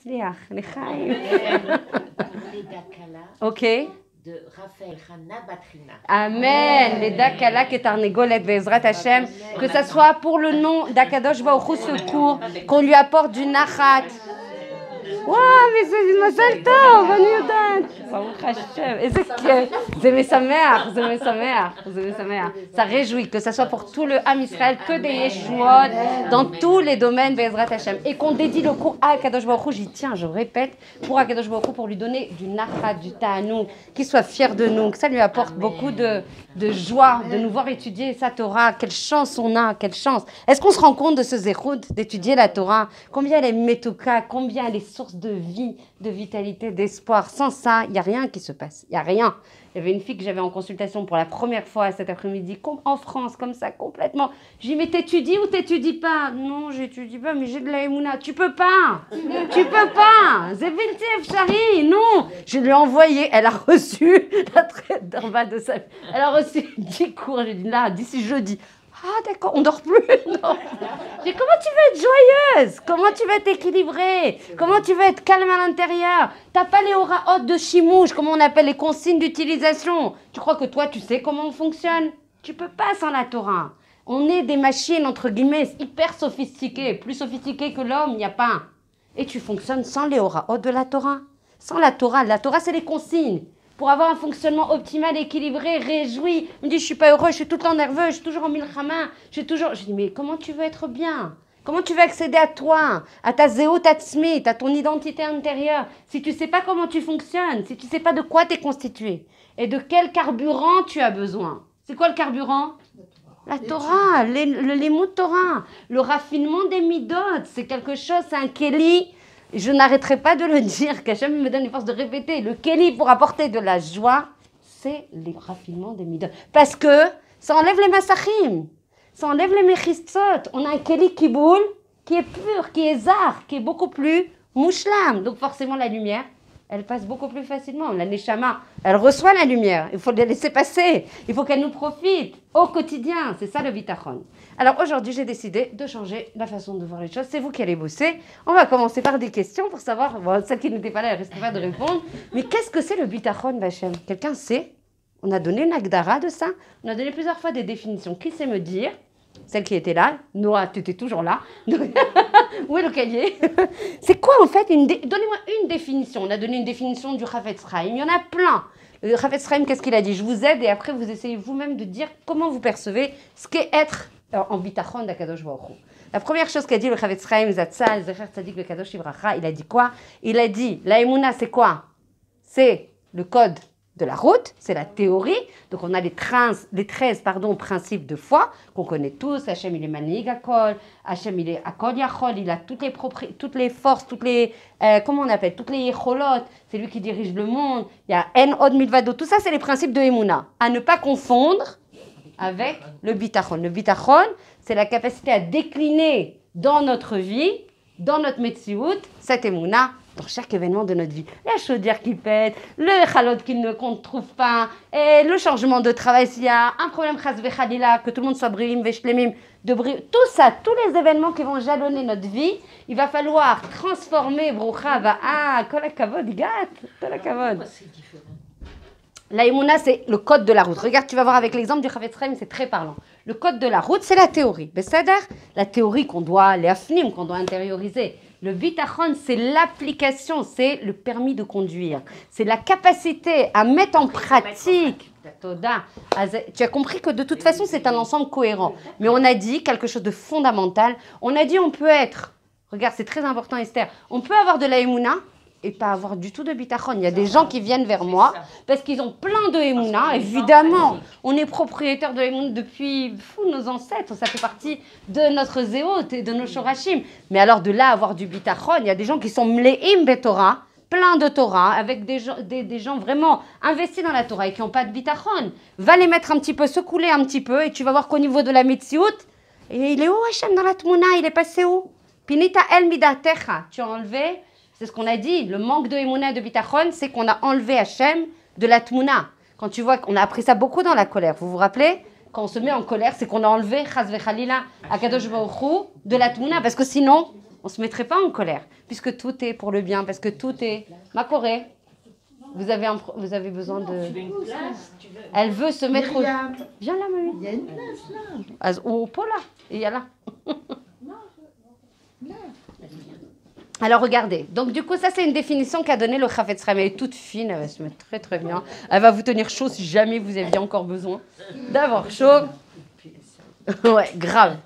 שיצליח, לחיים. Ok. De Raphaël Hana Batrina. Amen. Les Dakala Ketarnegolet Bezrat Hashem. Que ça soit pour le nom d'Akadosh Baruch Hu secours, qu'on lui apporte du nachat. וואו, מזל טוב, אני יודעת. ברוך השם, איזה כיף. זה משמח, זה משמח, זה משמח. Ça réjouit que ça soit pour tout le Ham Israël, que des Yeshuot, dans tous les domaines, Bezrat Hashem. Et qu'on dédie le cours à Akadosh Baruch Hu, j'y tiens, je répète, pour Akadosh Baruch Hu, pour lui donner du nachat, du ta'anouk, qu'il soit fier de nous, que ça lui apporte beaucoup de joie de nous voir étudier sa Torah. Quelle chance on a, quelle chance. Est-ce qu'on se rend compte de ce zéchout, d'étudier la Torah? Combien elle est metouka, combien elle est source de vie, de vitalité, d'espoir. Sans ça, il n'y a rien qui se passe. Il n'y a rien. Il y avait une fille que j'avais en consultation pour la première fois cet après-midi, en France, comme ça, complètement. Je lui ai dit, mais t'étudies ou t'étudies pas? Non, j'étudie pas, mais j'ai de la émouna. Tu peux pas. Tu peux pas. Zébelti Efchari, non. Je lui ai envoyé, elle a reçu la traite d'en bas de sa vie. Elle a reçu 10 cours. J'ai dit, là, d'ici jeudi. Ah d'accord, on dort plus. Non. J'ai dit, comment tu veux être joyeuse? Comment tu veux être équilibrée? Comment tu veux être calme à l'intérieur? T'as pas les horaot de chimouche, comment on appelle les consignes d'utilisation. Tu crois que toi, tu sais comment on fonctionne? Tu peux pas sans la Torah. On est des machines, entre guillemets, hyper sophistiquées. Plus sophistiquées que l'homme, il n'y a pas. Et tu fonctionnes sans les horaot de la Torah. Sans la Torah, c'est les consignes. Pour avoir un fonctionnement optimal, équilibré, réjoui. Il me dit, je suis pas heureux, je suis tout le temps nerveux, je suis toujours en milchama, je dis, mais comment tu veux être bien? Comment tu veux accéder à toi, à ta zéot atzmit, à ton identité intérieure, si tu sais pas comment tu fonctionnes, si tu sais pas de quoi tu es constitué et de quel carburant tu as besoin? C'est quoi le carburant? La Torah, les mots de Torah, le raffinement des midot, c'est quelque chose, c'est un kéli. Je n'arrêterai pas de le dire, qu'Hachem me donne les forces de répéter. Le kéli pour apporter de la joie, c'est le raffinement des midot. Parce que ça enlève les massachim, ça enlève les mechistot. On a un kéli qui boule, qui est pur, qui est zar, qui est beaucoup plus mouchlam. Donc forcément la lumière, elle passe beaucoup plus facilement. La neshama, elle reçoit la lumière. Il faut la laisser passer. Il faut qu'elle nous profite au quotidien. C'est ça le bitachon. Alors aujourd'hui, j'ai décidé de changer la façon de voir les choses. C'est vous qui allez bosser. On va commencer par des questions pour savoir, bon, celles qui n'étaient pas là, elles risquent pas de répondre. Mais qu'est-ce que c'est le bitachon, Bachem? Quelqu'un sait? On a donné une agdara de ça. On a donné plusieurs fois des définitions. Qui sait me dire? Celle qui était là. Noah, tu étais toujours là. Où est le cahier? C'est quoi en fait? Donnez-moi une définition. On a donné une définition du Chafetz Chaim. Il y en a plein. Le Chafetz Chaim, qu'est-ce qu'il a dit? Je vous aide et après vous essayez vous-même de dire comment vous percevez ce qu'est être en bitachon d'Akadosh Baruch Hu. La première chose qu'a dit le Chafetz Chaim, Zatzal, Zecher Tzadik Bekadosh Livracha, il a dit quoi? Il a dit, la Emouna, c'est quoi? C'est le code de la route, c'est la théorie. Donc on a les 13 principes de foi qu'on connaît tous. Hachem il est Manig Akol, Hachem il est Akol Yachol, il a toutes les forces, toutes les comment on appelle, toutes les Yecholot, c'est lui qui dirige le monde. Il y a En Od Milvado, tout ça c'est les principes de Emouna. À ne pas confondre avec le bitachon. Le bitachon, c'est la capacité à décliner dans notre vie, dans notre metsiout, cette Emouna dans chaque événement de notre vie. La chaudière qui pète, le chalot qu'on ne trouve pas, et le changement de travail, s'il y a un problème chas vechalila, que tout le monde soit brim, veshlemim, tout ça, tous les événements qui vont jalonner notre vie, il va falloir transformer Broucha va kol hakavod, gat, kol hakavod. La Emouna, c'est le code de la route. Regarde, tu vas voir avec l'exemple du Chafetz Chaim, c'est très parlant. Le code de la route, c'est la théorie. La théorie qu'on doit, les afnim, qu'on doit intérioriser. Le bitachon, c'est l'application, c'est le permis de conduire. C'est la capacité à mettre en pratique. Tu as compris que de toute façon, c'est un ensemble cohérent. Mais on a dit quelque chose de fondamental. On a dit on peut être, regarde, c'est très important Esther, on peut avoir de la Emouna et pas avoir du tout de bitachon. Il y a des gens qui viennent vers moi parce qu'ils ont plein de Emouna. Évidemment, on est propriétaire de Emouna depuis nos ancêtres. Ça fait partie de notre zéot et de nos shorashim. Mais alors de là avoir du bitachon, il y a des gens qui sont mleim betorah, plein de Torah, avec des gens vraiment investis dans la Torah et qui n'ont pas de bitachon. Va les mettre un petit peu, secouler un petit peu et tu vas voir qu'au niveau de la metsiout, et il est où Hachem dans la Tmouna? Il est passé où? Pinita el midatecha. Tu as enlevé. C'est ce qu'on a dit, le manque de Emouna et de bitachon, c'est qu'on a enlevé Hachem de la Tmouna. Quand tu vois qu'on a appris ça beaucoup dans la colère, vous vous rappelez? Quand on se met en colère, c'est qu'on a enlevé Chas vechalila Akadosh Baruch Hu de la Tmouna, parce que sinon, On ne se mettrait pas en colère, puisque tout est pour le bien, parce que tout est... Ma Corée, vous avez besoin de... Elle veut se mettre au... Viens là, mamie. Il y a une place là. Au pot là, et il y a là. Alors regardez, donc du coup ça c'est une définition qu'a donnée le Chafetz Chaim. Elle est toute fine, elle va se mettre très très bien. Elle va vous tenir chaud si jamais vous aviez encore besoin d'avoir chaud. Ouais, grave.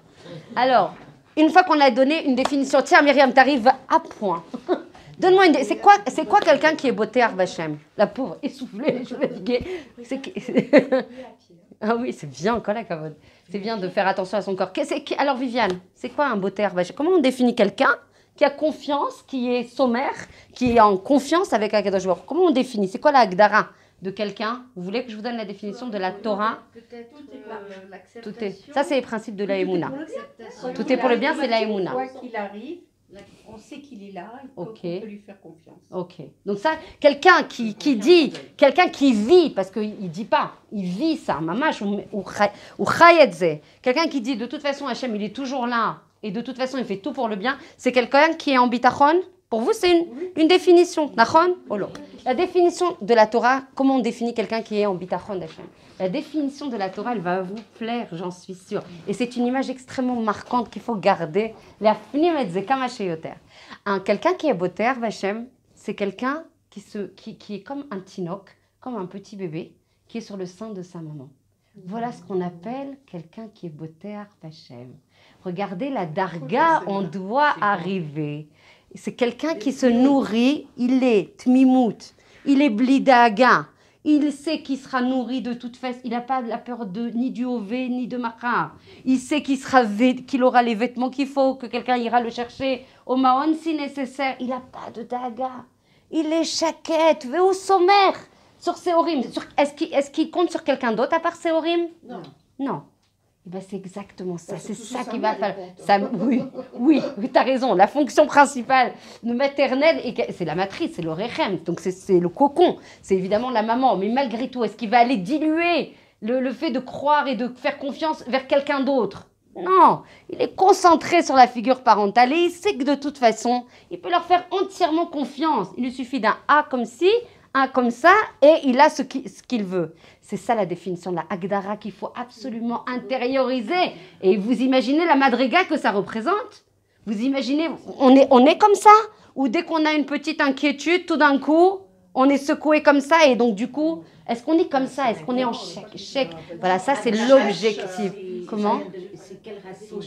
Alors, une fois qu'on a donné une définition, tiens Myriam, t'arrives à point. Donne-moi une... C'est quoi quelqu'un qui est beauté Arvachem? La pauvre, essoufflée, je vais fatiguée. Ah oui, c'est bien, Kolakavod. C'est bien de faire attention à son corps. Alors Viviane, c'est quoi un beauté Arvachem? Comment on définit quelqu'un qui a confiance, qui est sommaire, qui est en confiance avec Akadosh Baruch Hu? Comment on définit? C'est quoi la Agdara de quelqu'un? Vous voulez que je vous donne la définition de la Torah? Tout est. Ça, c'est les principes de la Emouna. Tout est pour le bien, c'est la Emouna. Quoi qu'il arrive, on sait qu'il est là, on peut lui faire confiance. Ok. Donc ça, quelqu'un qui dit, quelqu'un qui vit, parce qu'il ne dit pas, il vit ça, mamash, ou chayetze. Quelqu'un qui dit, de toute façon, Hachem, il est toujours là, et de toute façon, il fait tout pour le bien, c'est quelqu'un qui est en bitachon. Pour vous, c'est une définition. Nachon? Olo. La définition de la Torah, comment on définit quelqu'un qui est en bitachon d'Hachem? La définition de la Torah, elle va vous plaire, j'en suis sûre. Et c'est une image extrêmement marquante qu'il faut garder. Quelqu'un qui est boter Hachem, c'est quelqu'un qui est comme un tinok, comme un petit bébé, qui est sur le sein de sa maman. Voilà ce qu'on appelle quelqu'un qui est boter Hachem. Regardez la darga, on doit arriver. C'est quelqu'un qui se nourrit, il est tmimout, il est blidaga, il sait qu'il sera nourri de toute façon, il n'a pas la peur ni du Ové, ni de Machar. Il sait qu'il aura les vêtements qu'il faut, que quelqu'un ira le chercher au Maon si nécessaire. Il n'a pas de daga, il est chaquette, ve au sommaire sur Séorim. Est-ce qu'il compte sur quelqu'un d'autre à part Séorim? Non. Non. Eh ben, c'est exactement ça, c'est ça qui va faire. Oui, tu as raison. La fonction principale maternelle, c'est la matrice, c'est le rechem, donc c'est le cocon, c'est évidemment la maman. Mais malgré tout, est-ce qu'il va aller diluer le fait de croire et de faire confiance vers quelqu'un d'autre? Non, il est concentré sur la figure parentale et il sait que de toute façon, il peut leur faire entièrement confiance. Il lui suffit d'un A comme ci, un comme ça, et il a ce qu'il veut. C'est ça la définition de la Agdara qu'il faut absolument intérioriser. Et vous imaginez la madriga que ça représente? Vous imaginez, on est comme ça? Ou dès qu'on a une petite inquiétude, tout d'un coup, on est secoué comme ça, et donc du coup, est-ce qu'on est comme ça? Est-ce qu'on est en chèque? Voilà, ça c'est l'objectif. Comment? C'est quelle racine?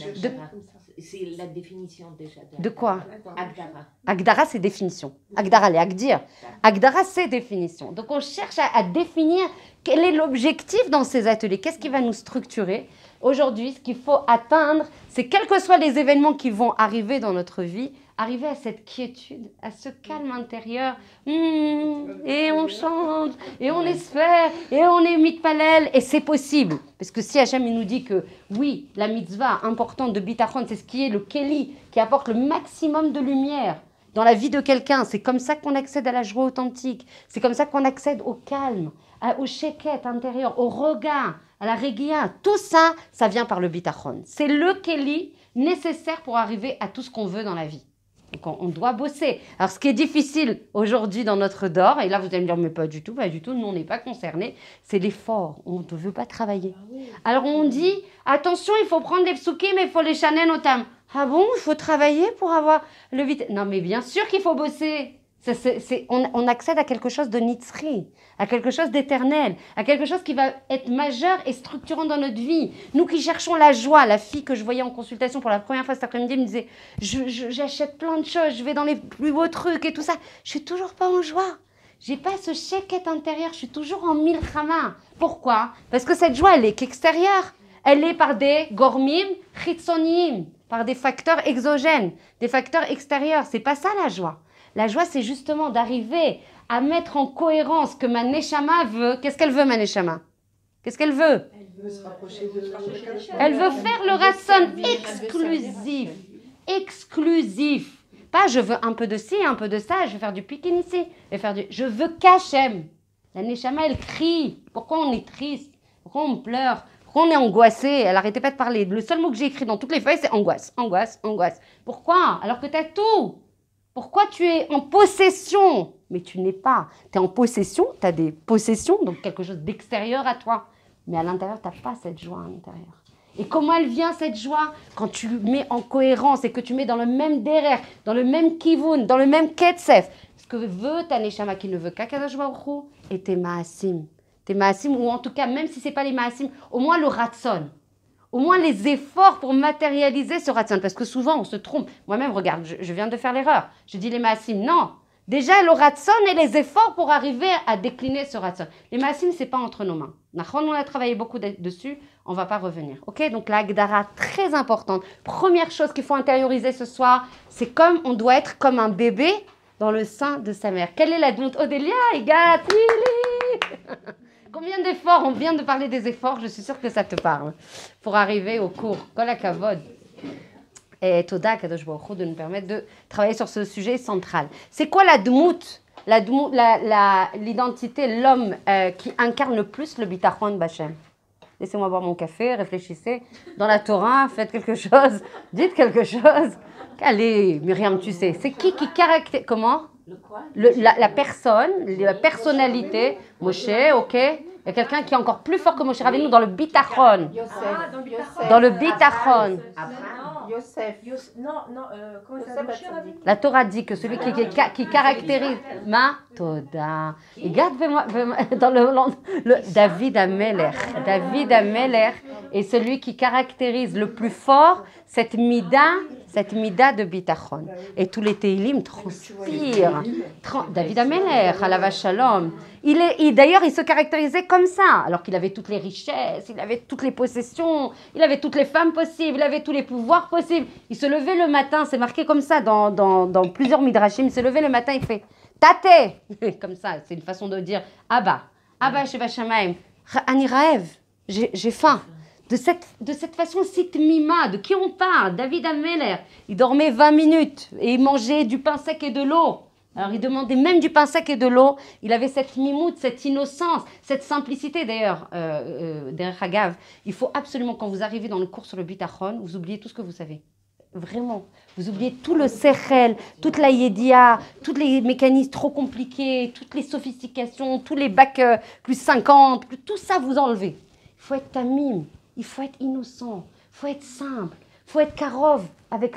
C'est la définition déjà. De quoi? Agdara. Agdara, c'est définition. Agdara, les Agdir. Agdara, c'est définition. Donc, on cherche à définir quel est l'objectif dans ces ateliers. Qu'est-ce qui va nous structurer? Aujourd'hui, ce qu'il faut atteindre, c'est quels que soient les événements qui vont arriver dans notre vie, arriver à cette quiétude, à ce calme intérieur. Et on chante, et on espère, et on est mitpalel, et c'est possible. Parce que si Hachem nous dit que oui, la mitzvah importante de bitachon, c'est ce qui est le keli, qui apporte le maximum de lumière dans la vie de quelqu'un. C'est comme ça qu'on accède à la joie authentique. C'est comme ça qu'on accède au calme, au sheket intérieur, au regard, à la régia. Tout ça, ça vient par le bitachon. C'est le keli nécessaire pour arriver à tout ce qu'on veut dans la vie. Donc on doit bosser. Alors ce qui est difficile aujourd'hui dans notre dor, et là vous allez me dire mais pas du tout, nous on n'est pas concernés, c'est l'effort, on ne veut pas travailler. Alors on dit attention, il faut prendre les psukim mais il faut les chanen otam. Ah bon, il faut travailler pour avoir le vite. Non mais bien sûr qu'il faut bosser. On accède à quelque chose de nitzri, à quelque chose d'éternel, à quelque chose qui va être majeur et structurant dans notre vie. Nous qui cherchons la joie, la fille que je voyais en consultation pour la première fois cet après-midi me disait j'achète plein de choses, je vais dans les plus beaux trucs et tout ça. Je suis toujours pas en joie. J'ai pas ce sheket intérieur, je suis toujours en milchama. Pourquoi? Parce que cette joie, elle est qu'extérieure. Elle est par des gormim chitsonim, par des facteurs exogènes, des facteurs extérieurs. C'est pas ça la joie. La joie, c'est justement d'arriver à mettre en cohérence que ma neshama veut. Qu'est-ce qu'elle veut, ma neshama? Qu'est-ce qu'elle veut? Elle veut se rapprocher de Elle veut faire le rasson exclusif. Exclusif. Pas je veux un peu de ci, un peu de ça, je vais faire du pikin ici. Je veux qu'Hachem. La neshama, elle crie. Pourquoi on est triste? Pourquoi on pleure? Pourquoi on est angoissé? Elle n'arrêtait pas de parler. Le seul mot que j'ai écrit dans toutes les feuilles, c'est angoisse, angoisse, angoisse. Pourquoi? Alors que tu as tout. Pourquoi tu es en possession? Mais tu n'es pas. Tu es en possession, tu as des possessions, donc quelque chose d'extérieur à toi. Mais à l'intérieur, tu n'as pas cette joie à l'intérieur. Et comment elle vient cette joie? Quand tu mets en cohérence et que tu mets dans le même derer, dans le même kivun, dans le même ketsef, ce que veut ta neshama qui ne veut qu'Akadosh Baruch Hu, et tes maasim. Tes maasim, ou en tout cas, même si ce n'est pas les maasim, au moins le ratson. Au moins les efforts pour matérialiser ce ratson. Parce que souvent, on se trompe. Moi-même, regarde, je viens de faire l'erreur. Je dis les maasim. Non. Déjà, le ratson et les efforts pour arriver à décliner ce ratson. Les maasim, ce n'est pas entre nos mains. On a travaillé beaucoup dessus. On ne va pas revenir. Ok? Donc, la Hagdara, très importante. Première chose qu'il faut intérioriser ce soir, c'est comme on doit être comme un bébé dans le sein de sa mère. Quelle est la doute? Odélia, Igat, Lili. Combien d'efforts? On vient de parler des efforts. Je suis sûre que ça te parle. Pour arriver au cours. Kol hakavod. Et Toda Kadosh Baruch Hu de nous permettre de travailler sur ce sujet central. C'est quoi la dmout? L'identité, l'homme qui incarne le plus le bitachon b'Hashem. Laissez-moi boire mon café, réfléchissez. Dans la Torah, faites quelque chose, dites quelque chose. Allez, Myriam, tu sais, c'est qui caractérise... Comment? Le quoi? La personne, la personnalité. Moshe, ok? Il y a quelqu'un qui est encore plus fort que Moshe Rabbeinu dans le bitachon. Dans le bitachon. Yosef. Comment ça s'appelle? La Torah dit que celui qui caractérise Toda. Et garde dans le David Ameler. David Ameler est celui qui caractérise le plus fort cette mida de bitachon. Et tous les Teilim transpirent. David Ameler, Alava Shalom. D'ailleurs, il se caractérisait comme ça, alors qu'il avait toutes les richesses, il avait toutes les possessions, il avait toutes les femmes possibles, il avait tous les pouvoirs possibles. Il se levait le matin, c'est marqué comme ça dans plusieurs midrashim, il se levait le matin, il fait « Tate !» Comme ça, c'est une façon de dire « Abba, Abba Sheva Shamayim, Ani Raev, j'ai faim ». De cette façon, Sitmima, de qui on parle? David Ameler, il dormait 20 minutes et il mangeait du pain sec et de l'eau. Alors, il demandait même du pain sec et de l'eau. Il avait cette mimoute, cette innocence, cette simplicité. D'ailleurs, derrière Hagav, il faut absolument, quand vous arrivez dans le cours sur le bitachon, vous oubliez tout ce que vous savez. Vraiment. Vous oubliez tout le sechel, toute la yedia, tous les mécanismes trop compliqués, toutes les sophistications, tous les bacs plus 50, tout ça, vous enlevez. Il faut être tamim, il faut être innocent, il faut être simple. Il faut être karov avec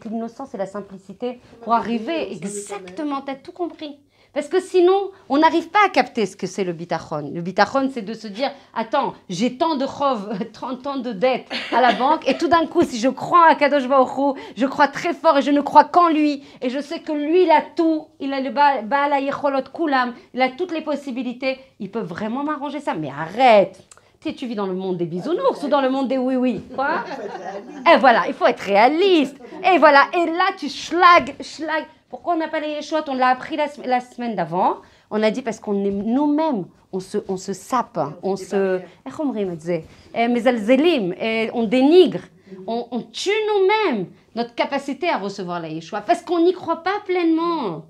l'innocence et la simplicité pour arriver exactement, tu as tout compris. Parce que sinon, on n'arrive pas à capter ce que c'est le bitachon. Le bitachon, c'est de se dire, attends, j'ai tant de chov, 30 ans de dettes à la banque, et tout d'un coup, si je crois à Kadosh Baruch Hu, je crois très fort et je ne crois qu'en lui, et je sais que lui, il a tout, il a le Baal HaYecholot Kulam, il a toutes les possibilités, il peut vraiment m'arranger ça. Mais arrête! Tu vis dans le monde des bisounours ou dans le monde des oui-oui? Quoi? Et voilà, il faut être réaliste. Et voilà, et là tu schlag. Pourquoi on n'a pas les Yeshua? On l'a appris la semaine d'avant. On a dit parce qu'on est nous-mêmes, on se sape, on se... on dénigre, on tue nous-mêmes notre capacité à recevoir la Yeshua parce qu'on n'y croit pas pleinement.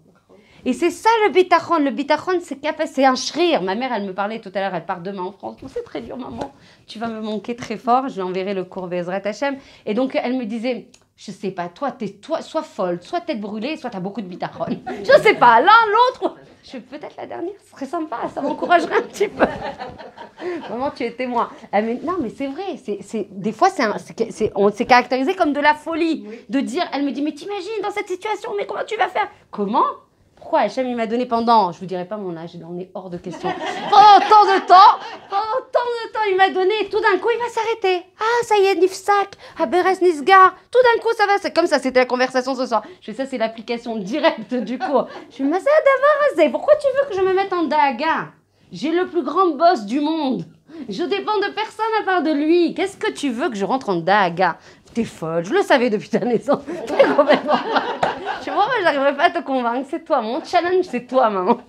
Et c'est ça le bitachon. Le bitachon, c'est un shrir. Ma mère, elle me parlait tout à l'heure, elle part demain en France. Oh, c'est très dur, maman. Tu vas me manquer très fort. Je lui enverrai le cours Bezrat Hashem. Et donc, elle me disait, je sais pas, toi, soit folle, soit tête brûlée, soit tu as beaucoup de bitachon. Je sais pas, l'un, l'autre. Je suis peut-être la dernière, ce serait sympa, ça m'encouragerait un petit peu. Maman, tu es témoin. Elle me dit, non, mais c'est vrai. Des fois, on s'est caractérisé comme de la folie. De dire, elle me dit, mais t'imagines dans cette situation, mais comment tu vas faire? Comment? Pourquoi Hachem il m'a donné pendant, je ne vous dirai pas mon âge, on est hors de question. Pendant tant de temps, il m'a donné, et tout d'un coup, il va s'arrêter. Ah, ça y est, Nifsak, Haberes Nisgar, tout d'un coup, ça va, c'est comme ça, c'était la conversation ce soir. Je fais ça, c'est l'application directe du cours. Je suis Massa Davarazé, pourquoi tu veux que je me mette en daga? J'ai le plus grand boss du monde. Je dépends de personne à part de lui. Qu'est-ce que tu veux que je rentre en daga? T'es folle, je le savais depuis ta naissance. T'es complètement folle. Je vois, moi, j'arriverai pas à te convaincre. C'est toi, mon challenge, c'est toi, maman.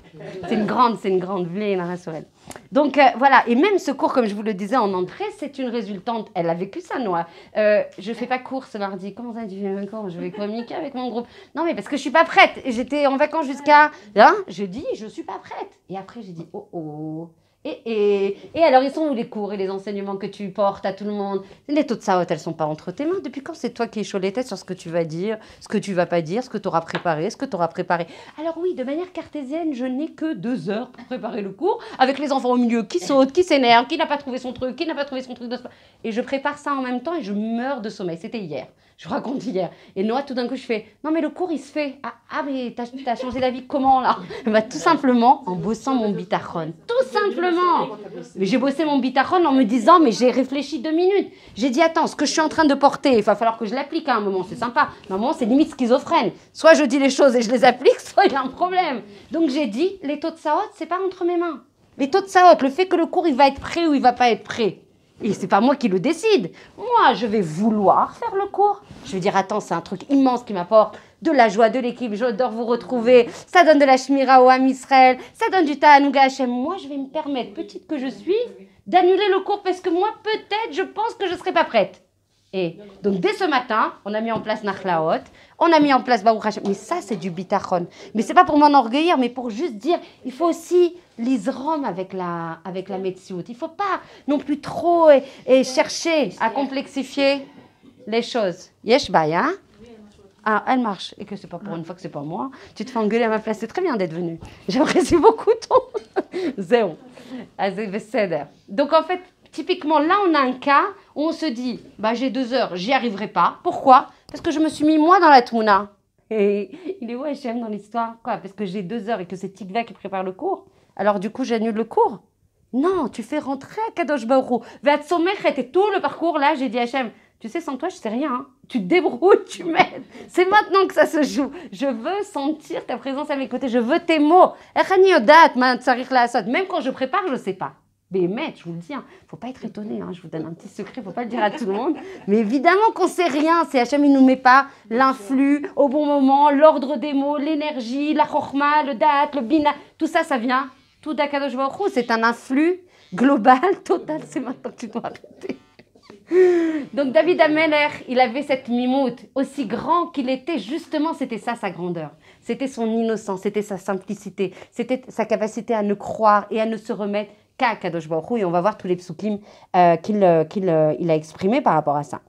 C'est une grande vieille Mara Sorel. Donc, voilà. Et même ce cours, comme je vous le disais en entrée, c'est une résultante. Elle a vécu ça, Noah. Je fais pas cours ce mardi. Comment ça, tu fais un cours? Je vais communiquer avec mon groupe. Non, mais parce que je suis pas prête. J'étais en vacances jusqu'à... Là, je dis, je suis pas prête. Et après, j'ai dit, oh. Et alors, ils sont où les cours et les enseignements que tu portes à tout le monde? Les taux de saot, elles sont pas entre tes mains. Depuis quand c'est toi qui es chaud les têtes sur ce que tu vas dire, ce que tu vas pas dire, ce que tu auras préparé, ce que tu auras préparé? Alors oui, de manière cartésienne, je n'ai que 2 heures pour préparer le cours, avec les enfants au milieu qui sautent, qui s'énervent, qui n'a pas trouvé son truc, qui n'a pas trouvé son truc de sport. Et je prépare ça en même temps et je meurs de sommeil. C'était hier. Je vous raconte hier. Et Noah, tout d'un coup, je fais « Non, mais le cours, il se fait. Ah mais t'as changé d'avis comment, là ?» Bah, tout simplement en bossant mon bitachon. Tout simplement. Mais j'ai bossé mon bitachon en me disant « Mais j'ai réfléchi 2 minutes. » J'ai dit « Attends, ce que je suis en train de porter, il va falloir que je l'applique à un moment. C'est sympa. Mais à un moment, c'est limite schizophrène. Soit je dis les choses et je les applique, soit il y a un problème. » Donc, j'ai dit « Les taux de saot, c'est pas entre mes mains. Les taux de saot, le fait que le cours, il va être prêt ou il va pas être prêt. » Et c'est pas moi qui le décide. Moi, je vais vouloir faire le cours. Je vais dire, attends, c'est un truc immense qui m'apporte de la joie, de l'équipe. J'adore vous retrouver. Ça donne de la shmira au Ham Israël. Ça donne du ta'anouga Hashem. Moi, je vais me permettre, petite que je suis, d'annuler le cours parce que moi, peut-être, je pense que je ne serai pas prête. Et donc, dès ce matin, on a mis en place Nachlaot, on a mis en place Baruch Hashem. Mais ça, c'est du bitachon. Mais ce n'est pas pour m'enorgueillir, mais pour juste dire, il faut aussi l'isrom avec la Metsiout. Il ne faut pas non plus trop et chercher à complexifier les choses. Yesh baya. Ah, elle marche. Et que c'est pas pour une fois que c'est pas moi. Tu te fais engueuler à ma place. C'est très bien d'être venue. J'apprécie beaucoup ton... Zéon. Donc, en fait, typiquement, là, on a un cas où on se dit, bah, j'ai 2 heures, j'y arriverai pas. Pourquoi? Parce que je me suis mis moi dans la touna. Et il est où Hachem dans l'histoire? Quoi? Parce que j'ai 2 heures et que c'est Tikva qui prépare le cours. Alors du coup, j'annule le cours? Non, tu fais rentrer à Kadosh Baruch Hu. Ve'atzomechet, et tout le parcours là, j'ai dit Hachem, tu sais, sans toi, je sais rien. Hein. Tu te débrouilles, tu m'aides. C'est maintenant que ça se joue. Je veux sentir ta présence à mes côtés. Je veux tes mots. Même quand je prépare, je ne sais pas. Mais je vous le dis, il ne faut pas être étonné, je vous donne un petit secret, il ne faut pas le dire à tout le monde. Mais évidemment qu'on ne sait rien, c'est Hachem, il ne nous met pas l'influx au bon moment, l'ordre des mots, l'énergie, la chorma, le date, le bina, tout ça, ça vient, tout d'Akadosh Baruch Hu, c'est un influx global, total, c'est maintenant que tu dois arrêter. Donc David Ameler, il avait cette mimoute, aussi grand qu'il était, justement, c'était ça sa grandeur. C'était son innocence, c'était sa simplicité, c'était sa capacité à ne croire et à ne se remettre qu'à Kadosh Baruch Hu, et on va voir tous les psukim qu'il a exprimés par rapport à ça.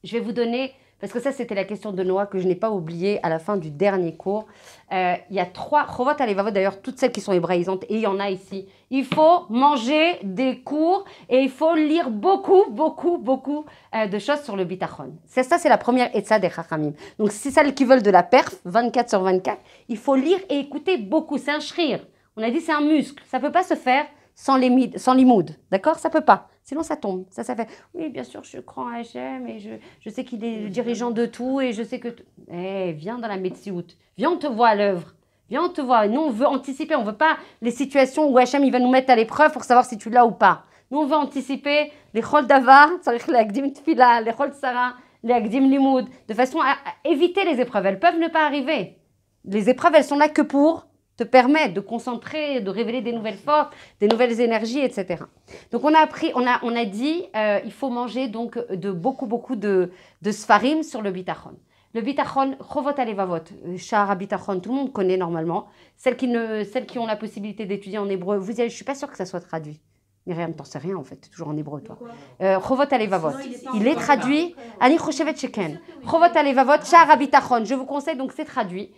Je vais vous donner, parce que ça c'était la question de Noah que je n'ai pas oublié à la fin du dernier cours. Il y a 3, Chovot Alevavot, d'ailleurs toutes celles qui sont hébraïsantes, et il y en a ici. Il faut manger des cours et il faut lire beaucoup de choses sur le bitachon. Ça c'est la première etza des Chachamim. Donc si celles qui veulent de la perf, 24 sur 24, il faut lire et écouter beaucoup. C'est un shrir. On a dit c'est un muscle. Ça ne peut pas se faire sans limoud, d'accord? Ça peut pas, sinon ça tombe. Ça fait, oui, bien sûr, je crois en Hachem et je sais qu'il est le dirigeant de tout et je sais que... viens dans la Metsiout, viens, on te voit à l'œuvre, viens, on te voit. Nous, on veut anticiper, on veut pas les situations où Hachem, il va nous mettre à l'épreuve pour savoir si tu l'as ou pas. Nous, on veut anticiper les chol davar, les akdim tfila, les chol tsara, les akdim limoud, de façon à éviter les épreuves. Elles peuvent ne pas arriver. Les épreuves, elles sont là que pour te permettre de concentrer, de révéler des nouvelles forces, des nouvelles énergies, etc. Donc on a appris, on a dit, il faut manger donc de beaucoup de sfarim sur le bitachon. Le bitachon, Chovot Alevavot, Shahar Bitachon, tout le monde connaît normalement. Celles qui ont la possibilité d'étudier en hébreu, je ne suis pas sûre que ça soit traduit. Myriam, t'en sais rien en fait, t'es toujours en hébreu toi. Chovot Alevavot, il est traduit. Ani Choshevet Sheken. Chovot Alevavot, Shahar Bitachon. Je vous conseille, donc c'est traduit.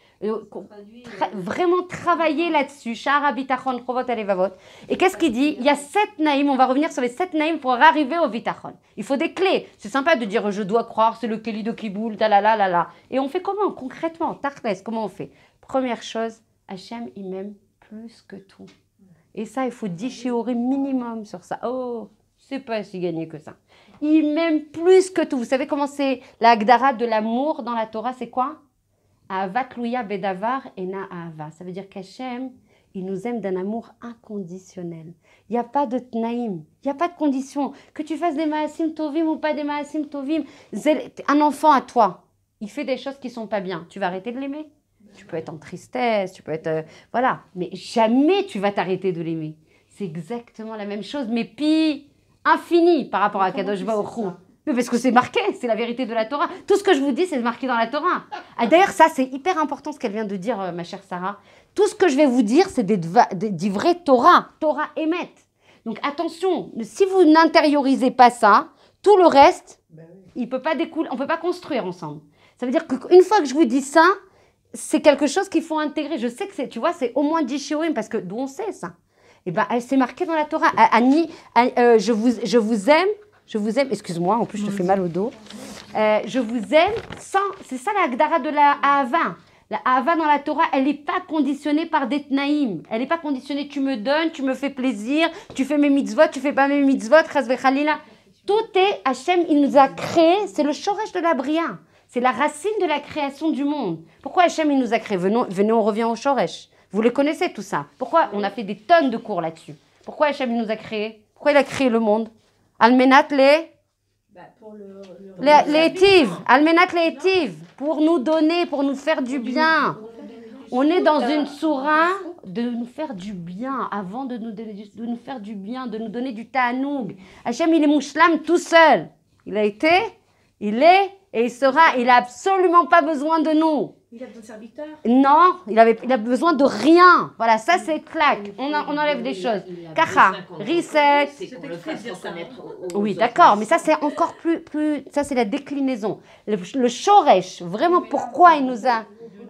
Vraiment travailler là-dessus. Shahar Bitachon, Chovot Alevavot. Et qu'est-ce qu'il dit? Il y a 7 naïms, on va revenir sur les 7 naïms pour arriver au bitachon. Il faut des clés. C'est sympa de dire je dois croire, c'est le Keli de Kiboul, talalala. Et on fait comment concrètement? Tarkles, comment on fait? Première chose, Hachem, il m'aime plus que tout. Et ça, il faut 10 shiurim minimum sur ça. Oh, c'est pas si gagné que ça. Il m'aime plus que tout. Vous savez comment c'est la Hagdara de l'amour dans la Torah? C'est quoi? Ahavat luya bedavar ena ahava. Ça veut dire qu'Hachem, il nous aime d'un amour inconditionnel. Il n'y a pas de tnaïm, il n'y a pas de condition. Que tu fasses des maasim tovim ou pas des maasim tovim, un enfant à toi, il fait des choses qui ne sont pas bien. Tu vas arrêter de l'aimer? Tu peux être en tristesse, tu peux être... voilà, mais jamais tu vas t'arrêter de l'aimer. C'est exactement la même chose, mais puis infini par rapport à Kadosh Baruch Hu. Mais parce que c'est marqué, c'est la vérité de la Torah. Tout ce que je vous dis, c'est marqué dans la Torah. Ah, d'ailleurs, ça, c'est hyper important ce qu'elle vient de dire, ma chère Sarah. Tout ce que je vais vous dire, c'est des vrais Torah, Torah émet. Donc attention, si vous n'intériorisez pas ça, tout le reste, il peut pas découler, on peut pas construire ensemble. Ça veut dire qu'une fois que je vous dis ça, c'est quelque chose qu'il faut intégrer. Je sais que c'est, tu vois, c'est au moins 10 shiurim parce que d'où on sait ça. Et ben, c'est marqué dans la Torah. Annie, je vous aime, excuse-moi, en plus je te fais mal au dos. Je vous aime sans, c'est ça la Gdara de la Ahava. La Ahava dans la Torah, elle n'est pas conditionnée par des tnaïm. Elle n'est pas conditionnée, tu me donnes, tu me fais plaisir, tu fais mes mitzvot, tu fais pas mes mitzvot, chas vechalila. Tout est, Hachem, il nous a créé, c'est le shoresh de la bria. C'est la racine de la création du monde. Pourquoi Hachem, il nous a créé? Venez, on revient au shoresh. Vous les connaissez tout ça. Pourquoi? On a fait des tonnes de cours là-dessus. Pourquoi Hachem, il nous a créé? Pourquoi il a créé le monde? Almenat les étives, Almenat les étives, pour nous donner, pour nous faire du bien. On est dans une soura de nous faire du bien, avant de nous faire du bien, de nous donner du ta'anoug. Hachem, il est mouchlam tout seul. Il a été, il est et il sera. Il n'a absolument pas besoin de nous. Il a besoin de serviteurs? Non, il a besoin de rien. Voilà, ça c'est clac. On enlève des choses. Kacha, reset. Oui, d'accord, mais ça c'est encore plus, ça c'est la déclinaison. Le shoresh, vraiment pourquoi il nous a...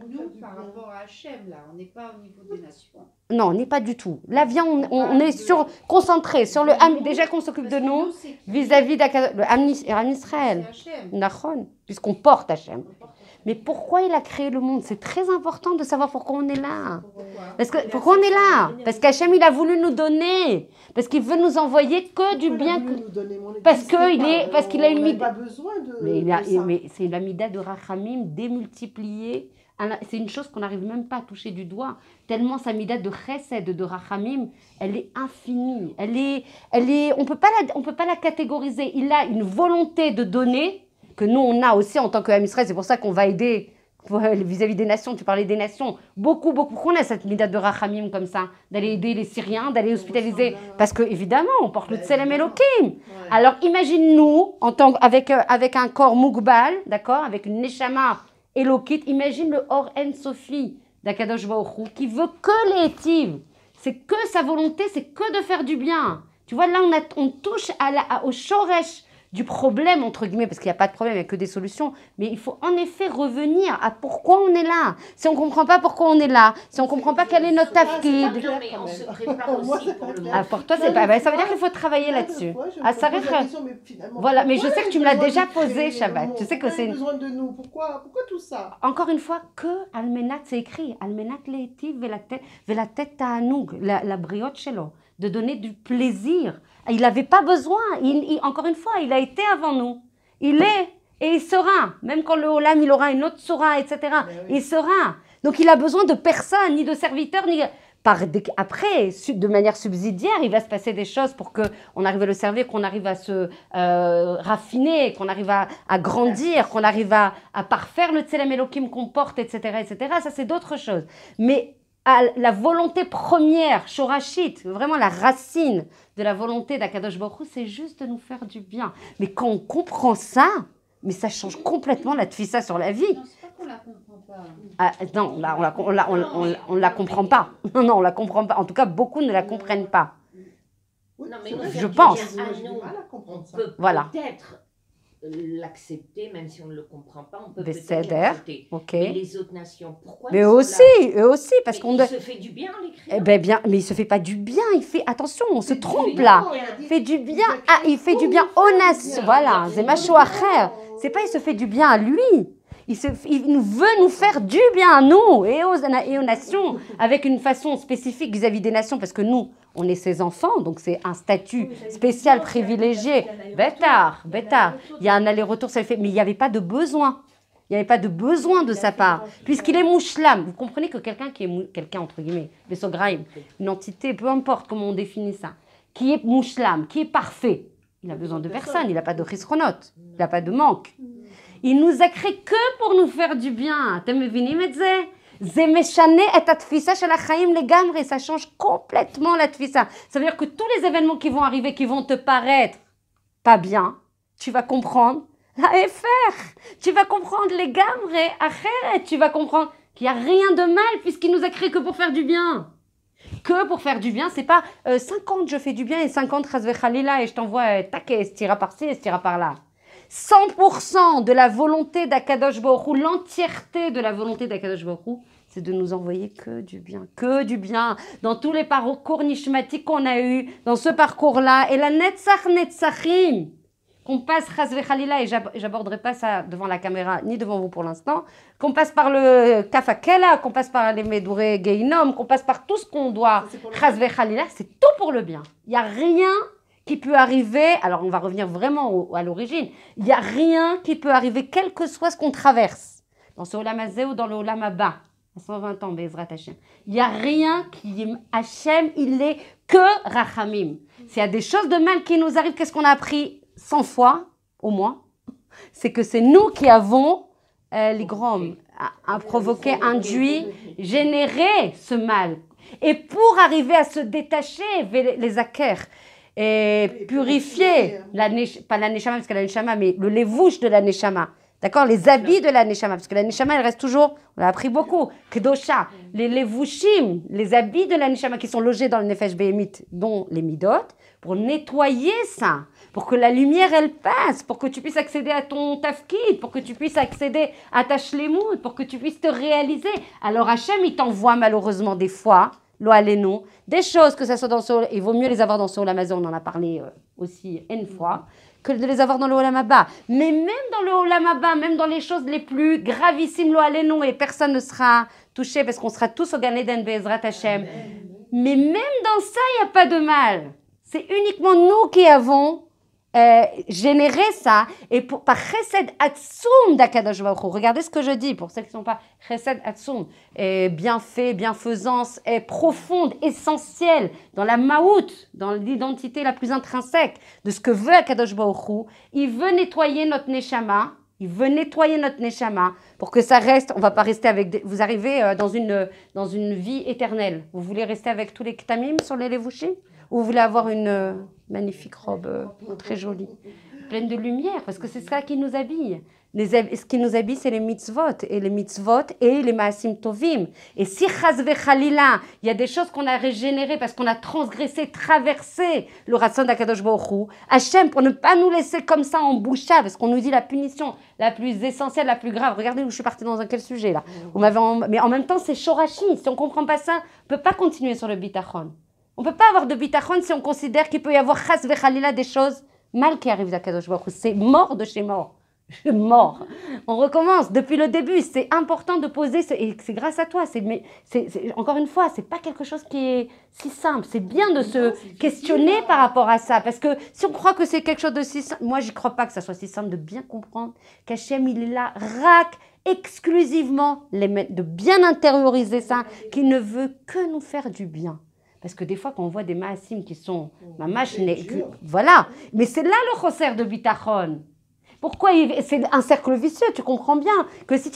Nous, par rapport à Hachem, là, on n'est pas au niveau des nations. Non, on n'est pas du tout. Là, viens, on est concentré sur le Ham, déjà qu'on s'occupe de nous, vis-à-vis de Ham Israël. Nachon, puisqu'on porte Hachem. Mais pourquoi il a créé le monde? C'est très important de savoir pourquoi on est là. Pourquoi on est là? Parce qu'Hachem, il a voulu nous donner. Parce qu'il veut nous envoyer que du bien. Parce qu'il a une mida. Mais c'est la mida de Rachamim démultipliée. C'est une chose qu'on n'arrive même pas à toucher du doigt. Tellement sa mida de Chesed, de Rachamim, elle est infinie. On peut pas la catégoriser. Il a une volonté de donner que nous, on a aussi en tant qu'Am Israël. C'est pour ça qu'on va aider vis-à-vis des nations. Tu parlais des nations. Beaucoup. On a cette mida de Rachamim comme ça, d'aller aider les Syriens, d'aller hospitaliser. Parce que évidemment, on porte le Tselem Elohim. Alors, imagine-nous, avec un corps Mougbal, d'accord, avec une Neshama Elokit, imagine le Or En Sofi d'Akadosh Baruch Hu, qui veut que les étives. C'est que sa volonté, c'est que de faire du bien. Tu vois, là, on touche au shoresh du problème, entre guillemets, parce qu'il n'y a pas de problème, il n'y a que des solutions, mais il faut en effet revenir à pourquoi on est là. Si on ne comprend pas pourquoi on est là, si on ne comprend pas quel est notre tafkid. On se prépare aussi pour le monde. Pour toi, c'est pas... ça veut dire qu'il faut travailler là-dessus. Ça voilà, mais je sais que tu me l'as déjà posé, Shabbat. Je sais que c'est... besoin de nous. Pourquoi tout ça? Encore une fois, que Almenat, c'est écrit. Almenat le'etiv vela tête ta'anoug, la brioche shelo, de donner du plaisir. Il n'avait pas besoin, encore une fois, il a été avant nous. Il est et il sera. Même quand le Olam, il aura une autre Soura, etc. Il sera. Donc il a besoin de personne, ni de serviteurs, ni... Après, de manière subsidiaire, il va se passer des choses pour qu'on arrive à le servir, qu'on arrive à se raffiner, qu'on arrive à grandir, qu'on arrive à parfaire le Tselem Elohim qu'on porte, etc., etc. Ça, c'est d'autres choses. Mais la volonté première, shorashit, vraiment la racine de la volonté d'Akadosh Baruch Hu, c'est juste de nous faire du bien. Mais quand on comprend ça, mais ça change complètement la tfissa sur la vie. Non, c'est pas qu'on la comprend pas. Non, là, on la comprend pas. Non, on la comprend pas. En tout cas, beaucoup ne la comprennent pas. Non, mais je pense. On peut voilà. Peut-être l'accepter, même si on ne le comprend pas, on peut Des peut-être cédères, l'accepter. ok. Mais les autres nations, pourquoi Mais ils eux sont là? eux aussi, parce qu'on... Il se fait du bien, l'écrivain. Eh ben bien, mais il se fait pas du bien, il fait... Attention, on se trompe là. Il fait du bien, il fait du bien aux nations. Voilà, c'est macho acher. C'est pas il se fait du bien à lui. Il veut nous faire du bien à nous et aux nations, avec une façon spécifique vis-à-vis des nations, parce que nous, on est ses enfants, donc c'est un statut spécial, privilégié. Bêtard. Il y a un aller-retour, ça le fait, mais il n'y avait pas de besoin. Il n'y avait pas de besoin de sa part, puisqu'il est mouchlam. Vous comprenez que quelqu'un entre guillemets, Besograïm, une entité, peu importe comment on définit ça, qui est mouchlam, qui est parfait, il n'a besoin de personne, il n'a pas de chisronote, il n'a pas de manque. Il nous a créé que pour nous faire du bien. T'es מבינים את זה? זה משנה את התפיסה של החיים לגמרי. Ça change complètement la tfissa. Ça veut dire que tous les événements qui vont arriver, qui vont te paraître pas bien, tu vas comprendre tu vas comprendre les gamres, tu vas comprendre qu'il n'y a rien de mal puisqu'il nous a créé que pour faire du bien. que pour faire du bien. C'est pas 50 je fais du bien et 50 chas v'chalila et je t'envoie taquet, estira par-ci, estira par-là. 100% de la volonté d'Akadosh Baruch Hu, l'entièreté de la volonté d'Akadosh Baruch Hu, c'est de nous envoyer que du bien, que du bien. Dans tous les parcours nishmatiques qu'on a eu, dans ce parcours-là, et la netzach netzachim, qu'on passe chas v'chalila, et j'aborderai pas ça devant la caméra, ni devant vous pour l'instant, qu'on passe par le kafakela, qu'on passe par les medouré geinom, qu'on passe par tout ce qu'on doit, chas v'chalila, c'est tout pour le bien. Il n'y a rien qui peut arriver, alors on va revenir vraiment à l'origine, il n'y a rien qui peut arriver, quel que soit ce qu'on traverse, dans ce olam hazeh ou dans le olam haba, à 120 ans, Bezrat Hashem. Il n'y a rien qui est Hashem, il est que Rachamim. S'il y a des choses de mal qui nous arrivent, qu'est-ce qu'on a appris 100 fois, au moins? C'est que c'est nous qui avons l'igrom, à provoquer, induit, générer ce mal. Et pour arriver à se détacher, les akers, et purifier, pas la neshama, parce que la neshama, mais le levouche de la neshama. D'accord, les habits de la neshama, parce que la neshama, elle reste toujours, on a appris beaucoup, kedosha, les levushim, les habits de la neshama qui sont logés dans le nefesh behemit, dont les midot, pour nettoyer ça, pour que la lumière, elle passe, pour que tu puisses accéder à ton tafkid, pour que tu puisses accéder à ta shlemout, pour que tu puisses te réaliser. Alors Hachem, il t'envoie malheureusement des fois, lo alenu, des choses que ça soit dans ce, il vaut mieux les avoir dans ce olam hazeh, on en a parlé aussi une fois, que de les avoir dans le olam haba. Mais même dans le olam haba, même dans les choses les plus gravissimes, lo alenu, et personne ne sera touché parce qu'on sera tous au Gan Eden Be'ezrat Hashem. Mais même dans ça, il n'y a pas de mal. C'est uniquement nous qui avons généré ça, et par chesed atzum d'Akadosh Baruch Hu. Regardez ce que je dis, pour ceux qui ne sont pas chesed atzum, bienfait, bienfaisance, profonde, essentielle, dans la maout, dans l'identité la plus intrinsèque de ce que veut Akadosh Baruch Hu. Il veut nettoyer notre neshama, pour que ça reste, on ne va pas rester avec, vous arrivez dans une vie éternelle. Vous voulez rester avec tous les ktamim sur les levushim? Ou vous voulez avoir une magnifique robe très jolie, pleine de lumière, parce que c'est ça qui nous habille. Ce qui nous habille, c'est les mitzvot, et les maasim tovim. Et si chas v'chalila, il y a des choses qu'on a régénérées parce qu'on a transgressé, traversé le ratson d'Akadosh Baruch Hu, Hachem, pour ne pas nous laisser comme ça en boucha, parce qu'on nous dit la punition la plus essentielle, la plus grave. Regardez où je suis partie dans quel sujet là. Mais en même temps, c'est shorashi. Si on ne comprend pas ça, on ne peut pas continuer sur le bitachon. On ne peut pas avoir de bitachon si on considère qu'il peut y avoir chas v'chalila des choses mal qui arrivent d'Akadosh Baruch Hu. C'est mort de chez mort. Mort. On recommence depuis le début. C'est important de poser, et c'est grâce à toi. Encore une fois, c'est pas quelque chose qui est si simple. C'est bien de se questionner par rapport à ça, parce que si on croit que c'est quelque chose de si simple, moi j'y crois pas que ça soit si simple de bien comprendre qu'Hachem il est là, exclusivement, de bien intérioriser ça, qu'il ne veut que nous faire du bien. Parce que des fois, quand on voit des maasim qui sont voilà, mais c'est là le chosser de bitachon. Pourquoi c'est un cercle vicieux, tu comprends bien que si